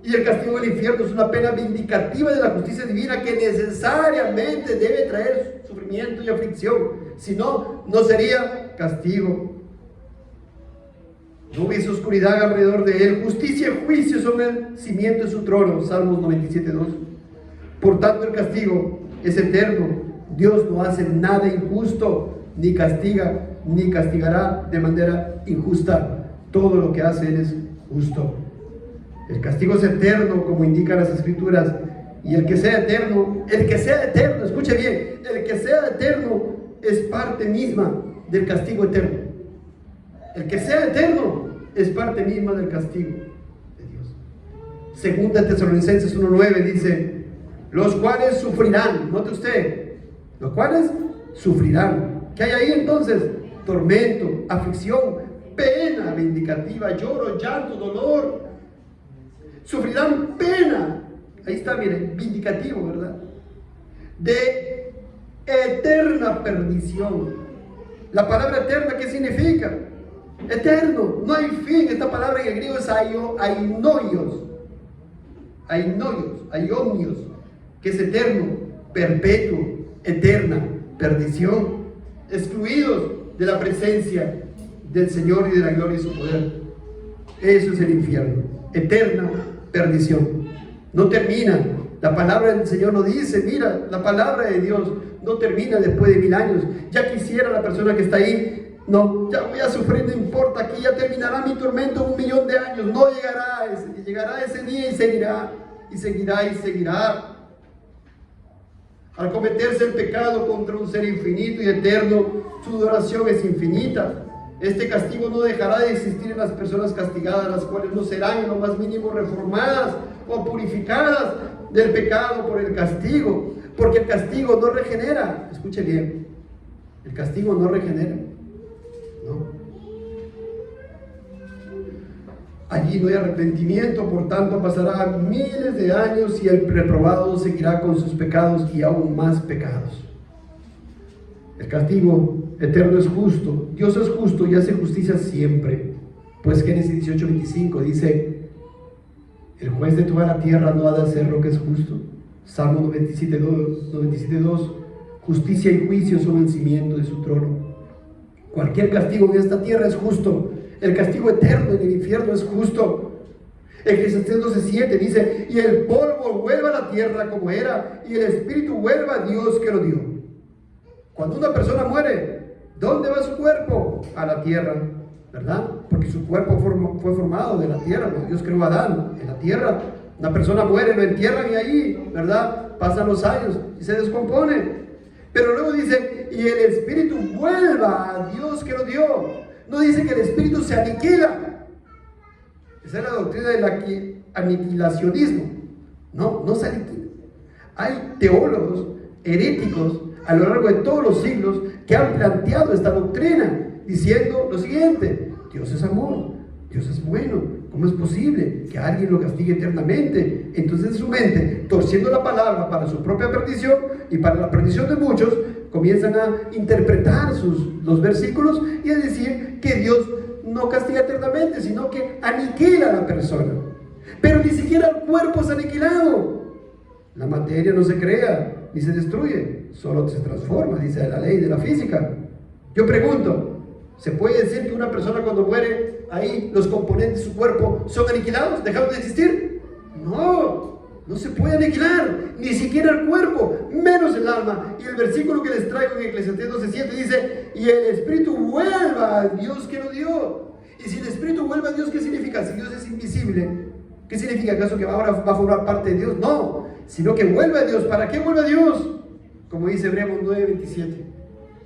Y el castigo del infierno es una pena vindicativa de la justicia divina que necesariamente debe traer sufrimiento y aflicción. Si no, no sería castigo. No hubiese oscuridad alrededor de él. Justicia y juicio son el cimiento de su trono. Salmos 97:2. Por tanto, el castigo es eterno. Dios no hace nada injusto. ni castigará de manera injusta. Todo lo que hace Él es justo. El castigo es eterno, como indican las Escrituras, y el que sea eterno, escuche bien, el que sea eterno es parte misma del castigo eterno. El que sea eterno es parte misma del castigo de Dios. Segunda Tesalonicenses 1:9 dice, los cuales sufrirán, note usted, los cuales sufrirán. ¿Qué hay ahí entonces? Tormento, aflicción, pena vindicativa, lloro, llanto, dolor. Sufrirán pena. Ahí está, miren, vindicativo, ¿verdad? De eterna perdición. La palabra eterna, ¿qué significa? Eterno, no hay fin. Esta palabra en el griego es aionios, que es eterno, perpetuo, eterna, perdición, excluidos de la presencia del Señor y de la gloria y su poder. Eso es el infierno, eterna perdición. No termina. La palabra del Señor lo dice. Mira, la palabra de Dios no termina después de 1000 años. Ya quisiera la persona que está ahí, no, ya voy a sufrir, no importa, aquí ya terminará mi tormento 1.000.000 de años. No llegará ese día y seguirá, y seguirá, y seguirá. Al cometerse el pecado contra un ser infinito y eterno, su duración es infinita. Este castigo no dejará de existir en las personas castigadas, las cuales no serán en lo más mínimo reformadas o purificadas del pecado por el castigo, porque el castigo no regenera. Escuche bien, el castigo no regenera, ¿no? Allí no hay arrepentimiento, por tanto pasará miles de años y el reprobado seguirá con sus pecados y aún más pecados. El castigo eterno es justo. Dios es justo y hace justicia siempre. Pues Génesis 18:25 dice, el juez de toda la tierra no ha de hacer lo que es justo. Salmo 97:2, justicia y juicio son el cimiento de su trono. Cualquier castigo en esta tierra es justo. El castigo eterno en el infierno es justo. Eclesiastés 12:7 dice, y el polvo vuelva a la tierra como era, y el espíritu vuelva a Dios que lo dio. Cuando una persona muere, ¿dónde va su cuerpo? A la tierra, ¿verdad? Porque su cuerpo fue formado de la tierra. Dios creó a Adán en la tierra. Una persona muere, lo entierran y ahí, ¿verdad? Pasan los años y se descompone. Pero luego dice, y el espíritu vuelva a Dios que lo dio. No dice que el espíritu se aniquila. Esa es la doctrina del aniquilacionismo. No se aniquila. Hay teólogos heréticos a lo largo de todos los siglos que han planteado esta doctrina diciendo lo siguiente: Dios es amor, Dios es bueno, ¿cómo es posible que alguien lo castigue eternamente? Entonces en su mente, torciendo la palabra para su propia perdición y para la perdición de muchos, comienzan a interpretar los versículos y a decir que Dios no castiga eternamente, sino que aniquila a la persona. Pero ni siquiera el cuerpo es aniquilado. La materia no se crea ni se destruye, solo se transforma, dice la ley de la física. Yo pregunto, ¿se puede decir que una persona cuando muere, ahí los componentes de su cuerpo son aniquilados, dejaron de existir? No se puede aniquilar, ni siquiera el cuerpo, menos el alma. Y el versículo que les traigo en Eclesiastés 12:7 dice, y el espíritu vuelva a Dios que lo dio. Y si el espíritu vuelve a Dios, ¿qué significa? Si Dios es invisible, ¿qué significa? ¿Acaso que ahora va a formar parte de Dios? No, sino que vuelve a Dios. ¿Para qué vuelve a Dios? Como dice Hebreos 9:27,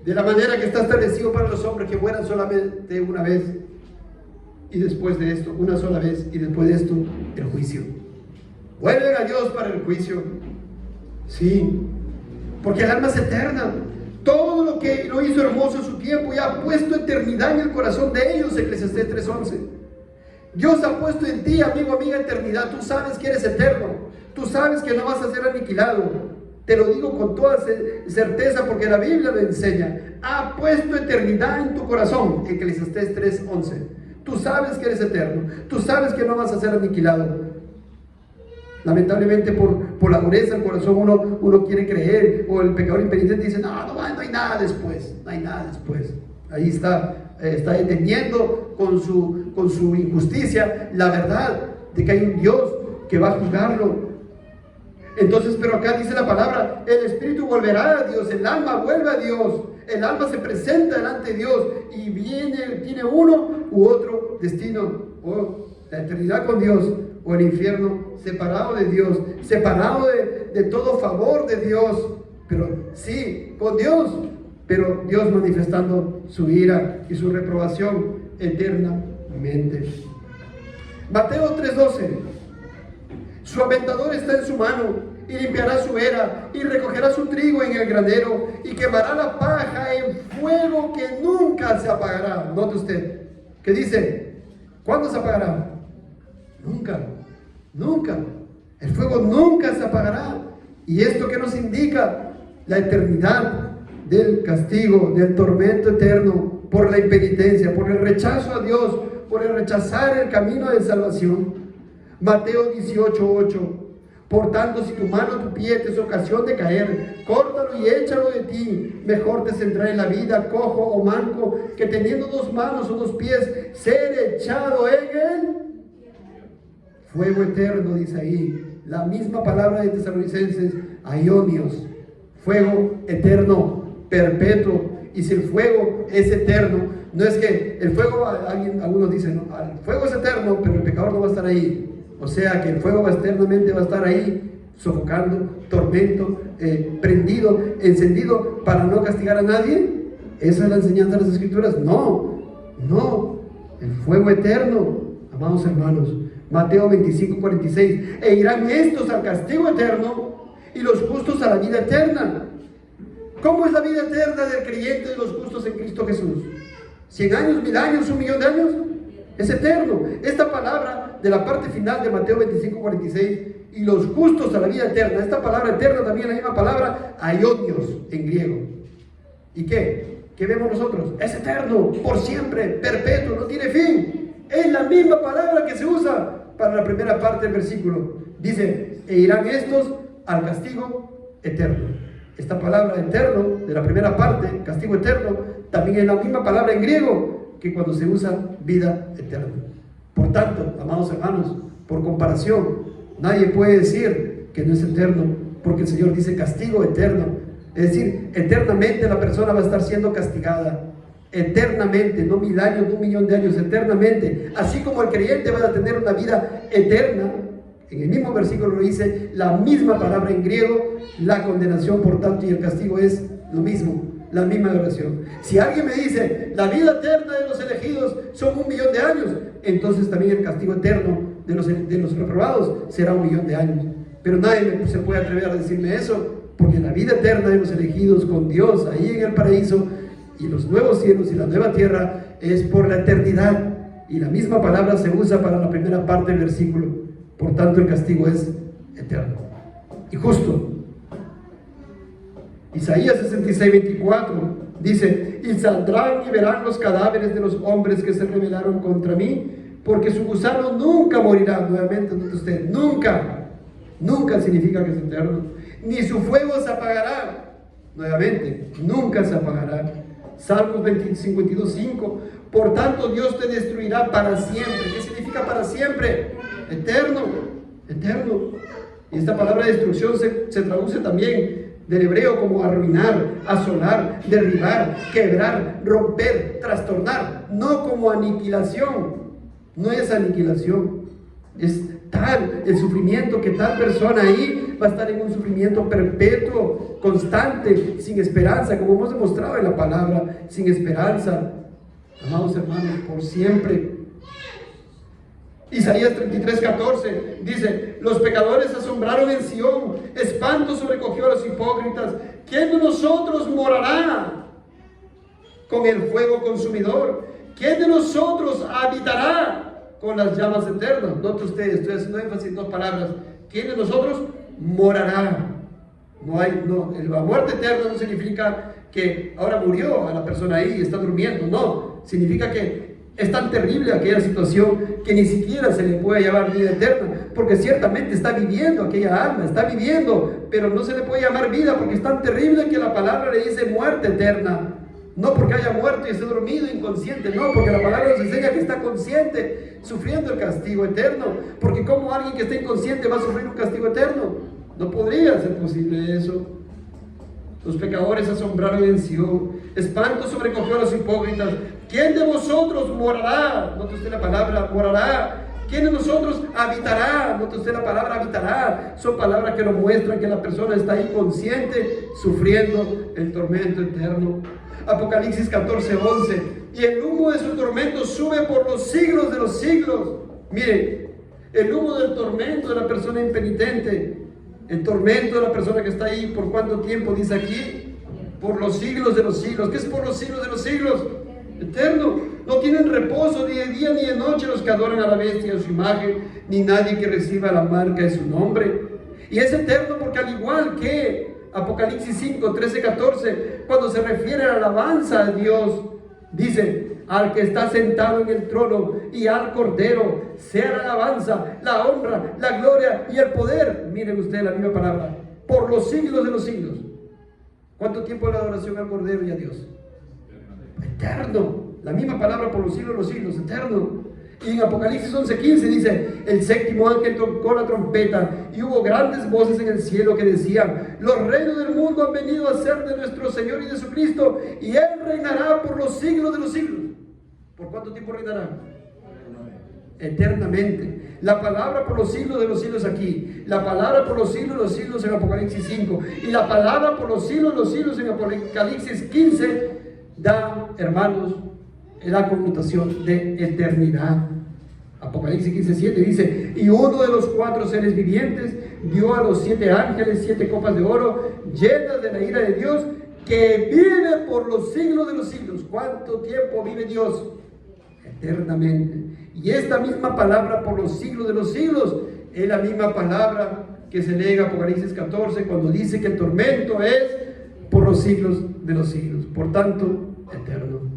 de la manera que está establecido para los hombres que mueran solamente una vez, y después de esto, una sola vez, y después de esto, el juicio. Vuelven a Dios para el juicio. Sí, porque el alma es eterna. Todo lo que lo hizo hermoso en su tiempo y ha puesto eternidad en el corazón de ellos. Eclesiastés 3:11. Dios ha puesto en ti, amigo, amiga, eternidad. Tú sabes que eres eterno. Tú sabes que no vas a ser aniquilado. Te lo digo con toda certeza porque la Biblia lo enseña. Ha puesto eternidad en tu corazón. Eclesiastés 3:11. Tú sabes que eres eterno. Tú sabes que no vas a ser aniquilado. Lamentablemente por la dureza del corazón uno quiere creer, o el pecador impenitente dice, no hay nada después, no hay nada después. Ahí está deteniendo con su injusticia la verdad de que hay un Dios que va a juzgarlo. Entonces, pero acá dice la palabra, el espíritu volverá a Dios, el alma vuelve a Dios, el alma se presenta delante de Dios y tiene uno u otro destino, o la eternidad con Dios, o el infierno separado de Dios, separado de todo favor de Dios, pero sí, con Dios, pero Dios manifestando su ira y su reprobación eternamente. Mateo 3:12. Su aventador está en su mano y limpiará su era y recogerá su trigo en el granero y quemará la paja en fuego que nunca se apagará. Note usted, ¿qué dice? ¿Cuándo se apagará? Nunca, nunca. El fuego nunca se apagará. ¿Y esto qué nos indica? La eternidad del castigo, del tormento eterno por la impenitencia, por el rechazo a Dios, por el rechazar el camino de salvación. Mateo 18:8. Por tanto, si tu mano o tu pie te es ocasión de caer, córtalo y échalo de ti. Mejor te centrar en la vida, cojo o manco, que teniendo 2 manos o 2 pies, ser echado en el fuego eterno, dice ahí. La misma palabra de Tesalonicenses, aionios, fuego eterno, perpetuo. Y si el fuego es eterno, no es que el fuego, algunos dicen, no, el fuego es eterno, pero el pecador no va a estar ahí. O sea que el fuego eternamente va a estar ahí, sofocando, tormento, prendido, encendido, para no castigar a nadie. ¿Esa es la enseñanza de las Escrituras? No, no, el fuego eterno, amados hermanos. Mateo 25:46. E irán estos al castigo eterno y los justos a la vida eterna. ¿Cómo es la vida eterna del creyente y los justos en Cristo Jesús? ¿100 años, 1000 años, 1.000.000 de años? Es eterno. Esta palabra de la parte final de Mateo 25:46, y los justos a la vida eterna, esta palabra eterna también es la misma palabra aionios en griego. ¿Y qué? ¿Qué vemos nosotros? Es eterno, por siempre, perpetuo, no tiene fin. Es la misma palabra que se usa para la primera parte del versículo. Dice, e irán estos al castigo eterno. Esta palabra eterno de la primera parte, castigo eterno, también es la misma palabra en griego que cuando se usa vida eterna. Por tanto, amados hermanos, por comparación, nadie puede decir que no es eterno, porque el Señor dice castigo eterno. Es decir, eternamente la persona va a estar siendo castigada. Eternamente, no 1000 años, no 1.000.000 de años, eternamente. Así como el creyente va a tener una vida eterna, en el mismo versículo lo dice la misma palabra en griego, la condenación, por tanto, y el castigo es lo mismo, la misma duración. Si alguien me dice, la vida eterna de los elegidos son 1.000.000 de años, entonces también el castigo eterno de los reprobados será 1.000.000 de años. Pero nadie se puede atrever a decirme eso, porque la vida eterna de los elegidos con Dios ahí en el paraíso, y los nuevos cielos y la nueva tierra, es por la eternidad. Y la misma palabra se usa para la primera parte del versículo. Por tanto, el castigo es eterno y justo. Isaías 66:24 dice, y saldrán y verán los cadáveres de los hombres que se rebelaron contra mí, porque su gusano nunca morirá. Nuevamente, note usted, nunca, nunca significa que es eterno, ni su fuego se apagará. Nuevamente, nunca se apagará. Salmos 52:5, por tanto Dios te destruirá para siempre. ¿Qué significa para siempre? Eterno, eterno. Y esta palabra destrucción se traduce también del hebreo como arruinar, asolar, derribar, quebrar, romper, trastornar, no como aniquilación. No es aniquilación, es tal el sufrimiento que tal persona ahí va a estar en un sufrimiento perpetuo, constante, sin esperanza, como hemos demostrado en la palabra, sin esperanza, amados hermanos, por siempre. Isaías 33:14 dice, los pecadores asombraron en Sión, espanto sobrecogió a los hipócritas. ¿Quién de nosotros morará con el fuego consumidor? ¿Quién de nosotros habitará con las llamas eternas? Note ustedes, estoy haciendo énfasis en 2 palabras. ¿Quién de nosotros morará? La muerte eterna no significa que ahora murió a la persona ahí y está durmiendo. No, significa que es tan terrible aquella situación que ni siquiera se le puede llamar vida eterna, porque ciertamente está viviendo aquella alma, está viviendo, pero no se le puede llamar vida porque es tan terrible que la palabra le dice muerte eterna. No porque haya muerto y esté dormido, inconsciente, no, porque la palabra nos enseña que está consciente, sufriendo el castigo eterno. Porque ¿cómo alguien que está inconsciente va a sufrir un castigo eterno? No podría ser posible eso. Los pecadores asombraron en Sion. Espanto sobrecogió a los hipócritas. ¿Quién de vosotros morará? Note usted la palabra morará. ¿Quién de nosotros habitará? Note usted la palabra habitará. Son palabras que nos muestran que la persona está inconsciente, sufriendo el tormento eterno. Apocalipsis 14:11. Y el humo de su tormento sube por los siglos de los siglos. Mire, el humo del tormento de la persona impenitente, el tormento de la persona que está ahí, ¿por cuánto tiempo? Dice aquí, por los siglos de los siglos. ¿Qué es por los siglos de los siglos? Eterno. No tienen reposo ni de día ni de noche los que adoran a la bestia en su imagen, ni nadie que reciba la marca de su nombre. Y es eterno porque al igual que Apocalipsis 5, 13, 14, cuando se refiere a la alabanza a Dios, dice, al que está sentado en el trono y al Cordero, sea la alabanza, la honra, la gloria y el poder. Miren ustedes la misma palabra, por los siglos de los siglos. ¿Cuánto tiempo es la adoración al Cordero y a Dios? Eterno. La misma palabra por los siglos de los siglos, eterno. Y en Apocalipsis 11:15 dice, el séptimo ángel tocó la trompeta y hubo grandes voces en el cielo que decían, los reinos del mundo han venido a ser de nuestro Señor y de Jesucristo, y Él reinará por los siglos de los siglos. ¿Por cuánto tiempo reinará? Eternamente. La palabra por los siglos de los siglos aquí, la palabra por los siglos de los siglos en Apocalipsis 5, y la palabra por los siglos de los siglos en Apocalipsis 15 da, hermanos, la connotación de eternidad. Apocalipsis 15:7 dice, y uno de los 4 seres vivientes dio a los 7 ángeles 7 copas de oro llenas de la ira de Dios, que vive por los siglos de los siglos. ¿Cuánto tiempo vive Dios? Eternamente. Y esta misma palabra por los siglos de los siglos es la misma palabra que se lee en Apocalipsis 14 cuando dice que el tormento es por los siglos de los siglos, por tanto, eterno.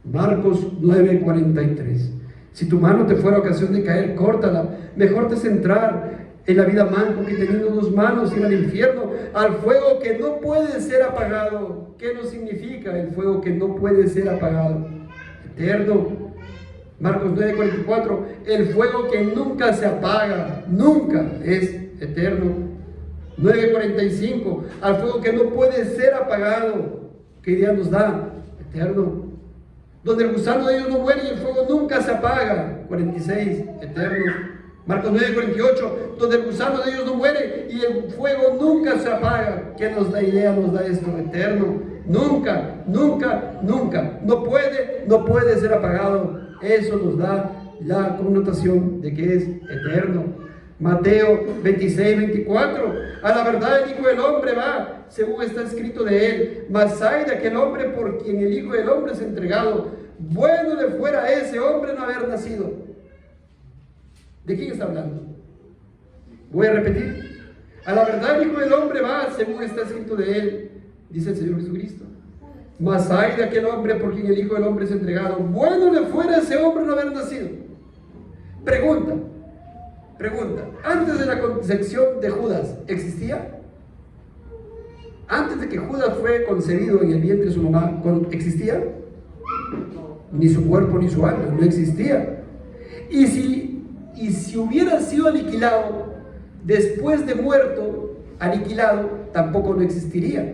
Marcos 9:43. Si tu mano te fuera ocasión de caer, córtala. Mejor te es entrar en la vida manco que teniendo 2 manos ir al infierno, al fuego que no puede ser apagado. ¿Qué nos significa el fuego que no puede ser apagado? Eterno. Marcos 9:44. El fuego que nunca se apaga, nunca es eterno. 9:45. Al fuego que no puede ser apagado. ¿Qué idea nos da? Eterno. Donde el gusano de ellos no muere y el fuego nunca se apaga. 46, eterno. Marcos 9:48, donde el gusano de ellos no muere y el fuego nunca se apaga. ¿Qué nos da idea? Nos da esto, eterno. Nunca, nunca, nunca. No puede ser apagado. Eso nos da la connotación de que es eterno. Mateo 26:24, a la verdad el Hijo del Hombre va, según está escrito de él, mas hay de aquel hombre por quien el Hijo del Hombre es entregado. Bueno le fuera a ese hombre no haber nacido. ¿De quién está hablando? Voy a repetir. A la verdad el Hijo del Hombre va, según está escrito de él, dice el Señor Jesucristo. Mas hay de aquel hombre por quien el Hijo del Hombre es entregado. Bueno le fuera a ese hombre no haber nacido. Pregunta, antes de la concepción de Judas, ¿existía? Antes de que Judas fue concebido en el vientre de su mamá, ¿existía? Ni su cuerpo ni su alma, no existía. Y si hubiera sido aniquilado, después de muerto, aniquilado, tampoco no existiría,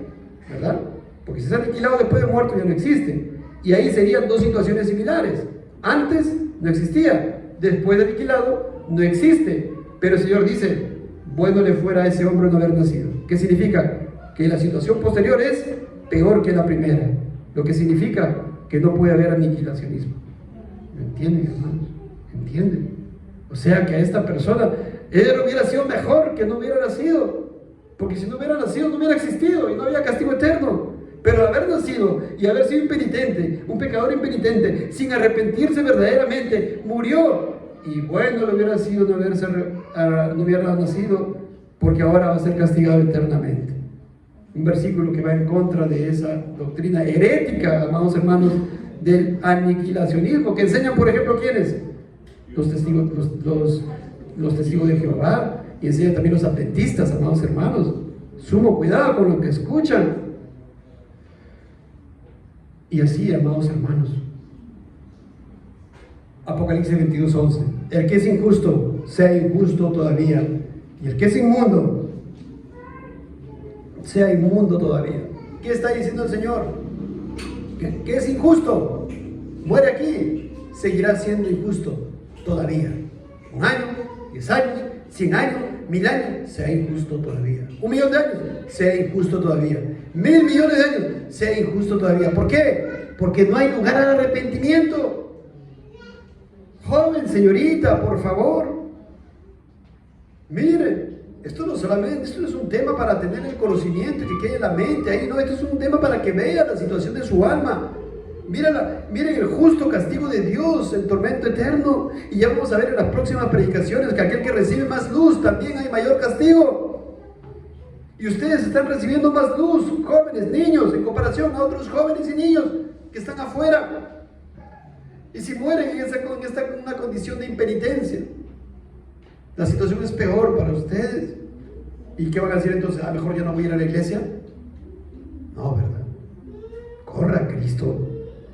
¿verdad? Porque si es aniquilado después de muerto ya no existe. Y ahí serían 2 situaciones similares. Antes no existía, después de aniquilado no existe. Pero el Señor dice, bueno le fuera a ese hombre no haber nacido. ¿Qué significa? Que la situación posterior es peor que la primera. Lo que significa que no puede haber aniquilacionismo. ¿Me entienden, hermanos? ¿Entienden? O sea que a esta persona, él hubiera sido mejor que no hubiera nacido. Porque si no hubiera nacido no hubiera existido y no había castigo eterno. Pero al haber nacido y haber sido impenitente, un pecador impenitente, sin arrepentirse verdaderamente, murió. Y bueno le hubiera sido no hubiera nacido, porque ahora va a ser castigado eternamente. Un versículo que va en contra de esa doctrina herética, amados hermanos, del aniquilacionismo, que enseñan, por ejemplo, ¿quiénes? Los testigos de Jehová, y enseñan también los adventistas, amados hermanos. Sumo cuidado con lo que escuchan. Y así, amados hermanos, Apocalipsis 22:11, el que es injusto, sea injusto todavía, Y el que es inmundo, sea inmundo todavía. ¿Qué está diciendo el Señor? Que es injusto. Muere aquí, seguirá siendo injusto todavía. 1 año, 10 años, 100 años, 1000 años, sea injusto todavía. 1.000.000 de años, sea injusto todavía. 1.000 millones de años, sea injusto todavía. ¿Por qué? Porque no hay lugar al arrepentimiento. Joven, señorita, por favor. Miren, esto no es un tema para tener el conocimiento y que quede en la mente ahí, no, esto es un tema para que vea la situación de su alma. Miren el justo castigo de Dios, el tormento eterno. Y ya vamos a ver en las próximas predicaciones que aquel que recibe más luz también hay mayor castigo. Y ustedes están recibiendo más luz, jóvenes, niños, en comparación a otros jóvenes y niños que están afuera. Y si mueren en una condición de impenitencia, la situación es peor para ustedes. ¿Y qué van a decir entonces? ¿A mejor ya no voy a ir a la iglesia? No, ¿verdad? Corra a Cristo,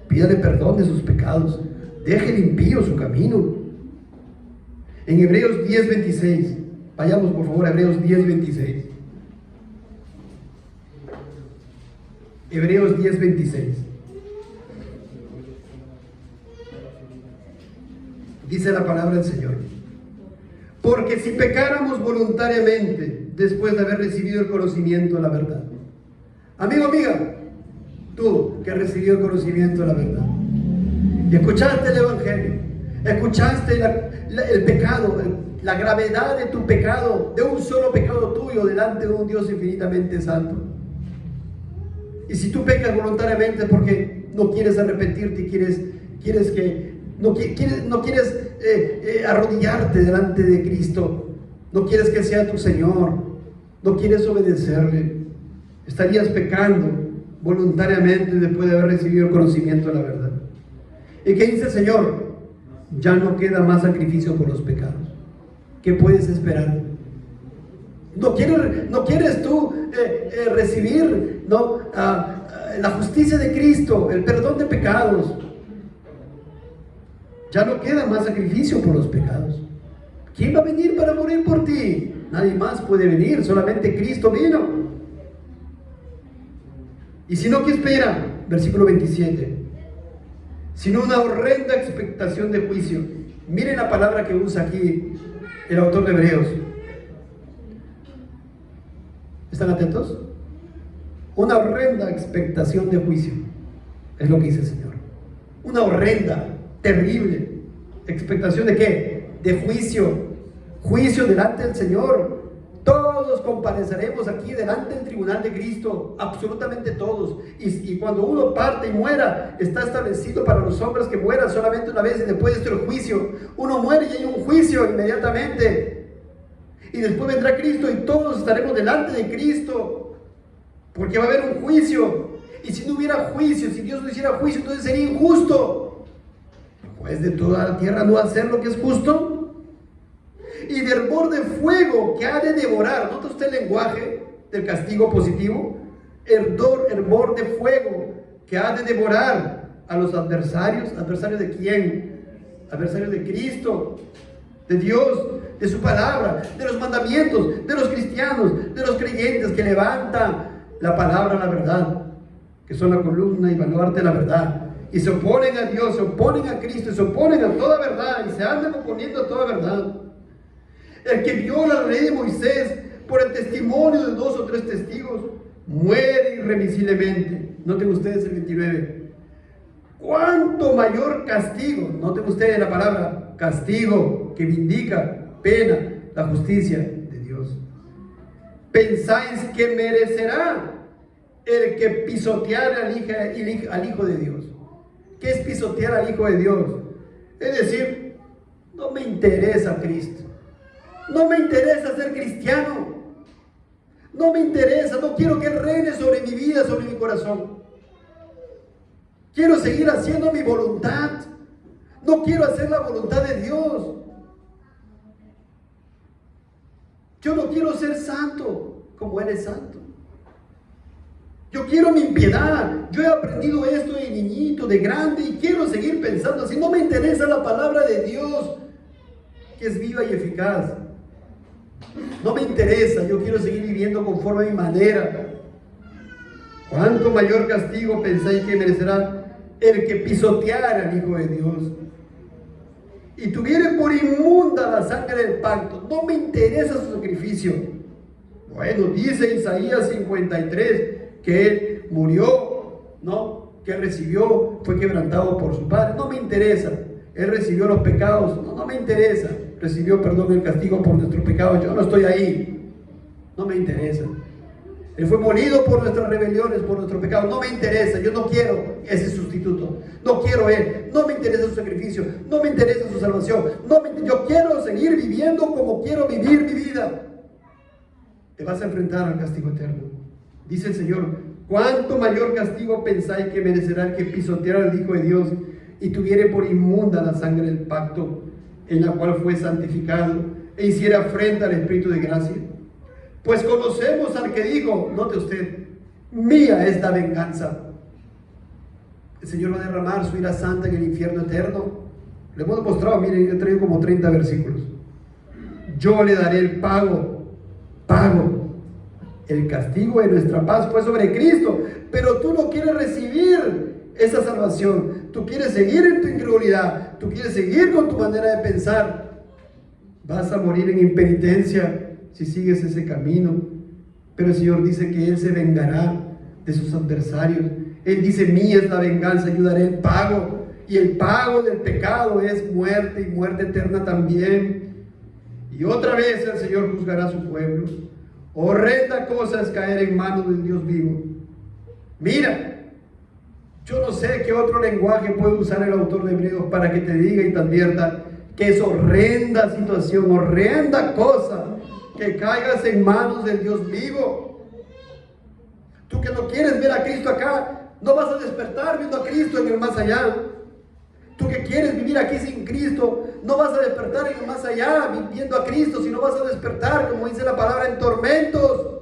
pídale perdón de sus pecados, deje limpio su camino. En Hebreos 10:26, vayamos por favor a Hebreos 10:26. Hebreos 10:26. Dice la palabra del Señor: porque si pecáramos voluntariamente después de haber recibido el conocimiento de la verdad. Amigo, amiga, tú que has recibido el conocimiento de la verdad y escuchaste el Evangelio, escuchaste el pecado, la gravedad de tu pecado, de un solo pecado tuyo delante de un Dios infinitamente santo. Y si tú pecas voluntariamente porque no quieres arrepentirte y no quieres arrodillarte delante de Cristo, no quieres que sea tu Señor, no quieres obedecerle, estarías pecando voluntariamente después de haber recibido el conocimiento de la verdad. ¿Y qué dice el Señor? Ya no queda más sacrificio por los pecados. ¿Qué puedes esperar? ¿No quieres tú recibir la justicia de Cristo, el perdón de pecados? Ya no queda más sacrificio por los pecados. ¿Quién va a venir para morir por ti? Nadie más puede venir, solamente Cristo vino. Y si no, ¿qué espera? Versículo 27. Sino una horrenda expectación de juicio. Miren la palabra que usa aquí el autor de Hebreos. ¿Están atentos? Una horrenda expectación de juicio. Es lo que dice el Señor. Una horrenda, terrible expectación de ¿qué? De juicio. Juicio delante del Señor. Todos compareceremos aquí delante del tribunal de Cristo, absolutamente todos. Y cuando uno parte y muera, está establecido para los hombres que mueran solamente una vez y después de esto el juicio. Uno muere y hay un juicio inmediatamente. Y después vendrá Cristo y todos estaremos delante de Cristo, porque va a haber un juicio. Y si no hubiera juicio, si Dios no hiciera juicio, entonces sería injusto. ¿El juez de toda la tierra no va a hacer lo que es justo? Y de hervor de fuego que ha de devorar. ¿Nota usted el lenguaje del castigo positivo? Hervor de fuego que ha de devorar a los adversarios. ¿Adversarios de quién? Adversarios de Cristo, de Dios, de su palabra, de los mandamientos, de los cristianos, de los creyentes que levantan la palabra, la verdad, que son la columna y baluarte de la verdad, y se oponen a Dios, se oponen a Cristo, se oponen a toda verdad y se andan oponiendo a toda verdad. El que viola la ley de Moisés por el testimonio de 2 o 3 testigos muere irremisiblemente. Noten ustedes el 29. ¿Cuánto mayor castigo? Noten ustedes la palabra castigo, que indica pena, la justicia de Dios. ¿Pensáis que merecerá el que pisoteara al Hijo de Dios? ¿Qué es pisotear al Hijo de Dios? Es decir, no me interesa Cristo. No me interesa ser cristiano. No me interesa, no quiero que Él reine sobre mi vida, sobre mi corazón. Quiero seguir haciendo mi voluntad. No quiero hacer la voluntad de Dios. Yo no quiero ser santo como Él es santo. Yo quiero mi impiedad. Yo he aprendido esto de niñito, de grande, y quiero seguir pensando así. No me interesa la palabra de Dios, que es viva y eficaz. no me interesa, yo quiero seguir viviendo conforme a mi manera. ¿Cuánto mayor castigo pensáis que merecerá el que pisoteara al Hijo de Dios y tuviere por inmunda la sangre del pacto? No me interesa su sacrificio. Bueno, dice Isaías 53 que él murió, ¿no? Que él recibió, fue quebrantado por su Padre. No me interesa. Él recibió los pecados. No me interesa. Recibió, perdón, el castigo por nuestros pecados. Yo no estoy ahí. No me interesa. Él fue molido por nuestras rebeliones, por nuestros pecados. No me interesa. Yo no quiero ese sustituto. No quiero él. No me interesa su sacrificio. No me interesa su salvación. Yo quiero seguir viviendo como quiero vivir mi vida. Te vas a enfrentar al castigo eterno. Dice el Señor: ¿cuánto mayor castigo pensáis que merecerá el que pisoteara al Hijo de Dios y tuviere por inmunda la sangre del pacto en la cual fue santificado e hiciera afrenta al Espíritu de gracia? Pues conocemos al que dijo, note usted, mía es la venganza. El Señor va a derramar su ira santa en el infierno eterno. Le hemos mostrado, miren, he traído como 30 versículos. Yo le daré el pago. El castigo de nuestra paz fue sobre Cristo, pero tú no quieres recibir esa salvación. Tú quieres seguir en tu incredulidad, tú quieres seguir con tu manera de pensar. Vas a morir en impenitencia si sigues ese camino. Pero el Señor dice que Él se vengará de sus adversarios. Él dice: mía es la venganza, yo daré el pago. Y el pago del pecado es muerte, y muerte eterna también. Y otra vez el Señor juzgará a su pueblo. Horrenda cosa es caer en manos del Dios vivo. Mira, yo no sé qué otro lenguaje puede usar el autor de Hebreos para que te diga y te advierta que es horrenda situación, horrenda cosa que caigas en manos del Dios vivo. Tú que no quieres ver a Cristo acá, no vas a despertar viendo a Cristo en el más allá. Tú que quieres vivir aquí sin Cristo, no vas a despertar en el más allá viviendo a Cristo, sino vas a despertar, como dice la palabra, en tormentos.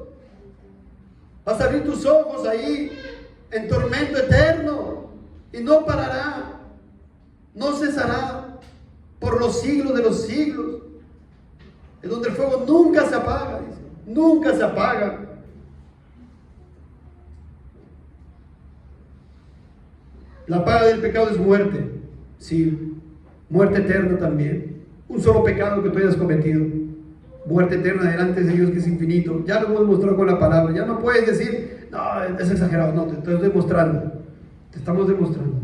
Vas a abrir tus ojos ahí en tormento eterno y no parará, no cesará por los siglos de los siglos, en donde el fuego nunca se apaga, dice, nunca se apaga. La paga del pecado es muerte. Sí, muerte eterna también. Un solo pecado que tú hayas cometido, muerte eterna delante de Dios, que es infinito. Ya lo hemos mostrado con la palabra. Ya no puedes decir: no, es exagerado. No, te estoy demostrando. Te estamos demostrando.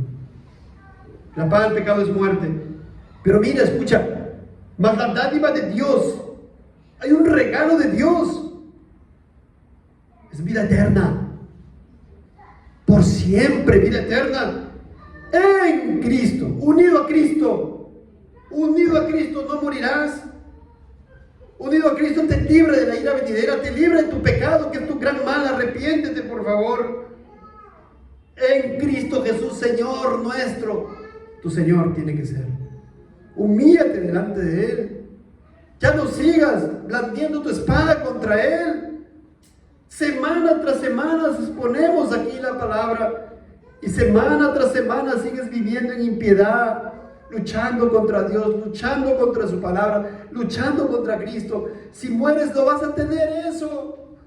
La paga del pecado es muerte. Pero mira, escucha, mas la dádiva de Dios, hay un regalo de Dios, es vida eterna. Por siempre, vida eterna. En Cristo, unido a Cristo, no morirás. Unido a Cristo te libra de la ira venidera, te libra de tu pecado, que es tu gran mal. Arrepiéntete, por favor. En Cristo Jesús, Señor nuestro. Tu Señor tiene que ser. Humíllate delante de Él. Ya no sigas blandiendo tu espada contra Él. Semana tras semana exponemos aquí la palabra. Y semana tras semana sigues viviendo en impiedad, luchando contra Dios, luchando contra su palabra, luchando contra Cristo. Si mueres, no vas a tener eso.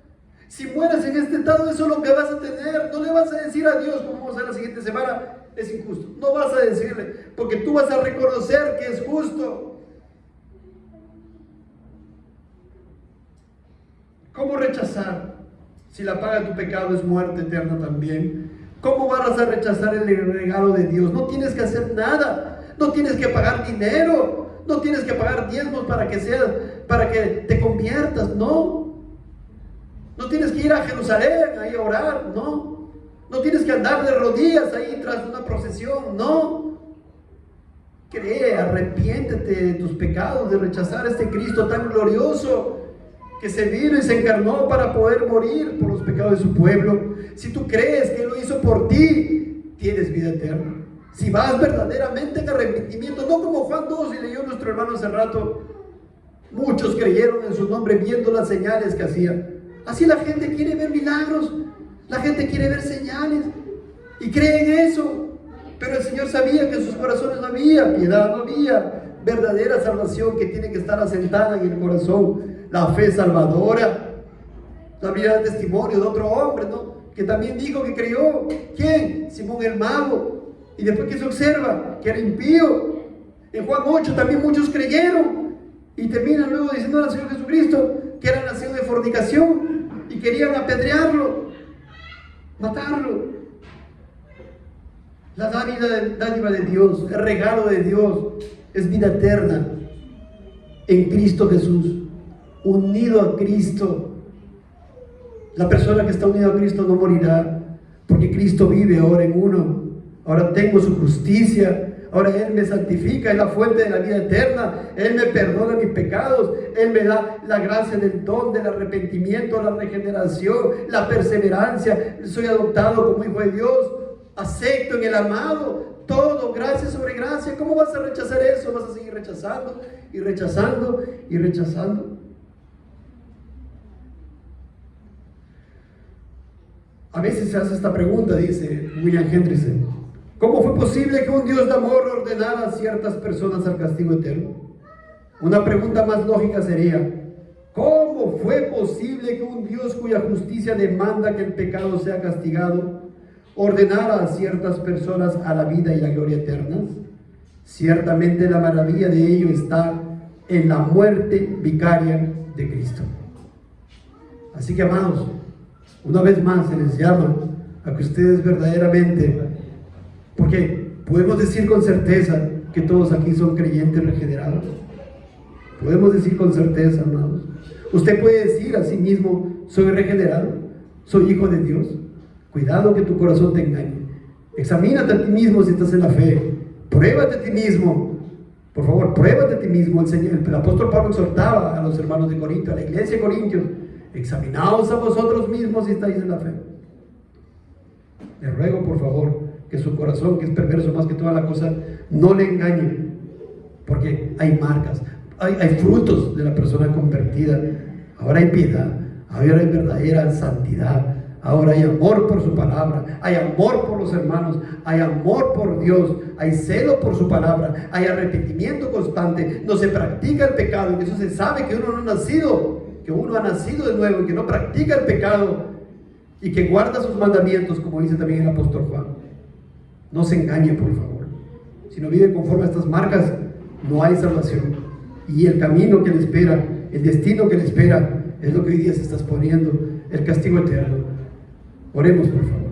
Si mueres en este estado, eso es lo que vas a tener. No le vas a decir a Dios, como vamos a ver la siguiente semana, es injusto. No vas a decirle, porque tú vas a reconocer que es justo. ¿Cómo rechazar si la paga de tu pecado es muerte eterna también? ¿Cómo vas a rechazar el regalo de Dios? No tienes que hacer nada, no tienes que pagar dinero, no tienes que pagar diezmos para que te conviertas, no. No tienes que ir a Jerusalén ahí a orar, no. No tienes que andar de rodillas ahí tras una procesión, no. Cree, arrepiéntete de tus pecados, de rechazar a este Cristo tan glorioso, que se vino y se encarnó para poder morir por los pecados de su pueblo. Si tú crees que Él lo hizo por ti, tienes vida eterna. Si vas verdaderamente en arrepentimiento, no como Juan 2 y leyó nuestro hermano hace rato, muchos creyeron en su nombre viendo las señales que hacía. Así la gente quiere ver milagros, la gente quiere ver señales y cree en eso. Pero el Señor sabía que en sus corazones no había piedad, no había verdadera salvación que tiene que estar asentada en el corazón. la fe salvadora. También el testimonio de otro hombre, ¿no?, que también dijo que creyó. ¿Quién? Simón el mago. Y después que se observa que era impío. En Juan 8 también muchos creyeron. Y terminan luego diciendo al Señor Jesucristo que era nacido de fornicación y querían apedrearlo, matarlo. La dádiva de Dios, el regalo de Dios es vida eterna en Cristo Jesús, unido a Cristo. La persona que está unida a Cristo no morirá, porque Cristo vive ahora en uno. Ahora tengo su justicia. Ahora Él me santifica, es la fuente de la vida eterna. Él me perdona mis pecados. Él me da la gracia del don, del arrepentimiento, la regeneración, la perseverancia. Soy adoptado como hijo de Dios. Acepto en el amado. Todo, gracia sobre gracia. ¿Cómo vas a rechazar eso? Vas a seguir rechazando y rechazando y rechazando. A veces se hace esta pregunta, dice William Hendrickson: ¿cómo fue posible que un Dios de amor ordenara a ciertas personas al castigo eterno? Una pregunta más lógica sería: ¿cómo fue posible que un Dios cuya justicia demanda que el pecado sea castigado ordenara a ciertas personas a la vida y la gloria eternas? Ciertamente la maravilla de ello está en la muerte vicaria de Cristo. Así que, amados, una vez más se les llama a que ustedes verdaderamente, porque podemos decir con certeza que todos aquí son creyentes regenerados. Podemos decir con certeza, amados. Usted puede decir a sí mismo: soy regenerado, soy hijo de Dios. Cuidado que tu corazón te engañe. Examínate a ti mismo si estás en la fe. Pruébate a ti mismo. Por favor, pruébate a ti mismo. El apóstol Pablo exhortaba a los hermanos de Corinto, a la iglesia de Corintios: examinaos a vosotros mismos si estáis en la fe. Les ruego, por favor, que su corazón, que es perverso más que toda la cosa, no le engañe, porque hay marcas, hay frutos de la persona convertida. Ahora hay piedad, ahora hay verdadera santidad, ahora hay amor por su palabra, hay amor por los hermanos, hay amor por Dios, hay celo por su palabra, hay arrepentimiento constante. No se practica el pecado, y eso se sabe que uno no ha nacido, que uno ha nacido de nuevo y que no practica el pecado y que guarda sus mandamientos, como dice también el apóstol Juan. No se engañe, por favor. Si no vive conforme a estas marcas, no hay salvación. Y el camino que le espera, el destino que le espera, es lo que hoy día se está exponiendo: el castigo eterno. Oremos, por favor.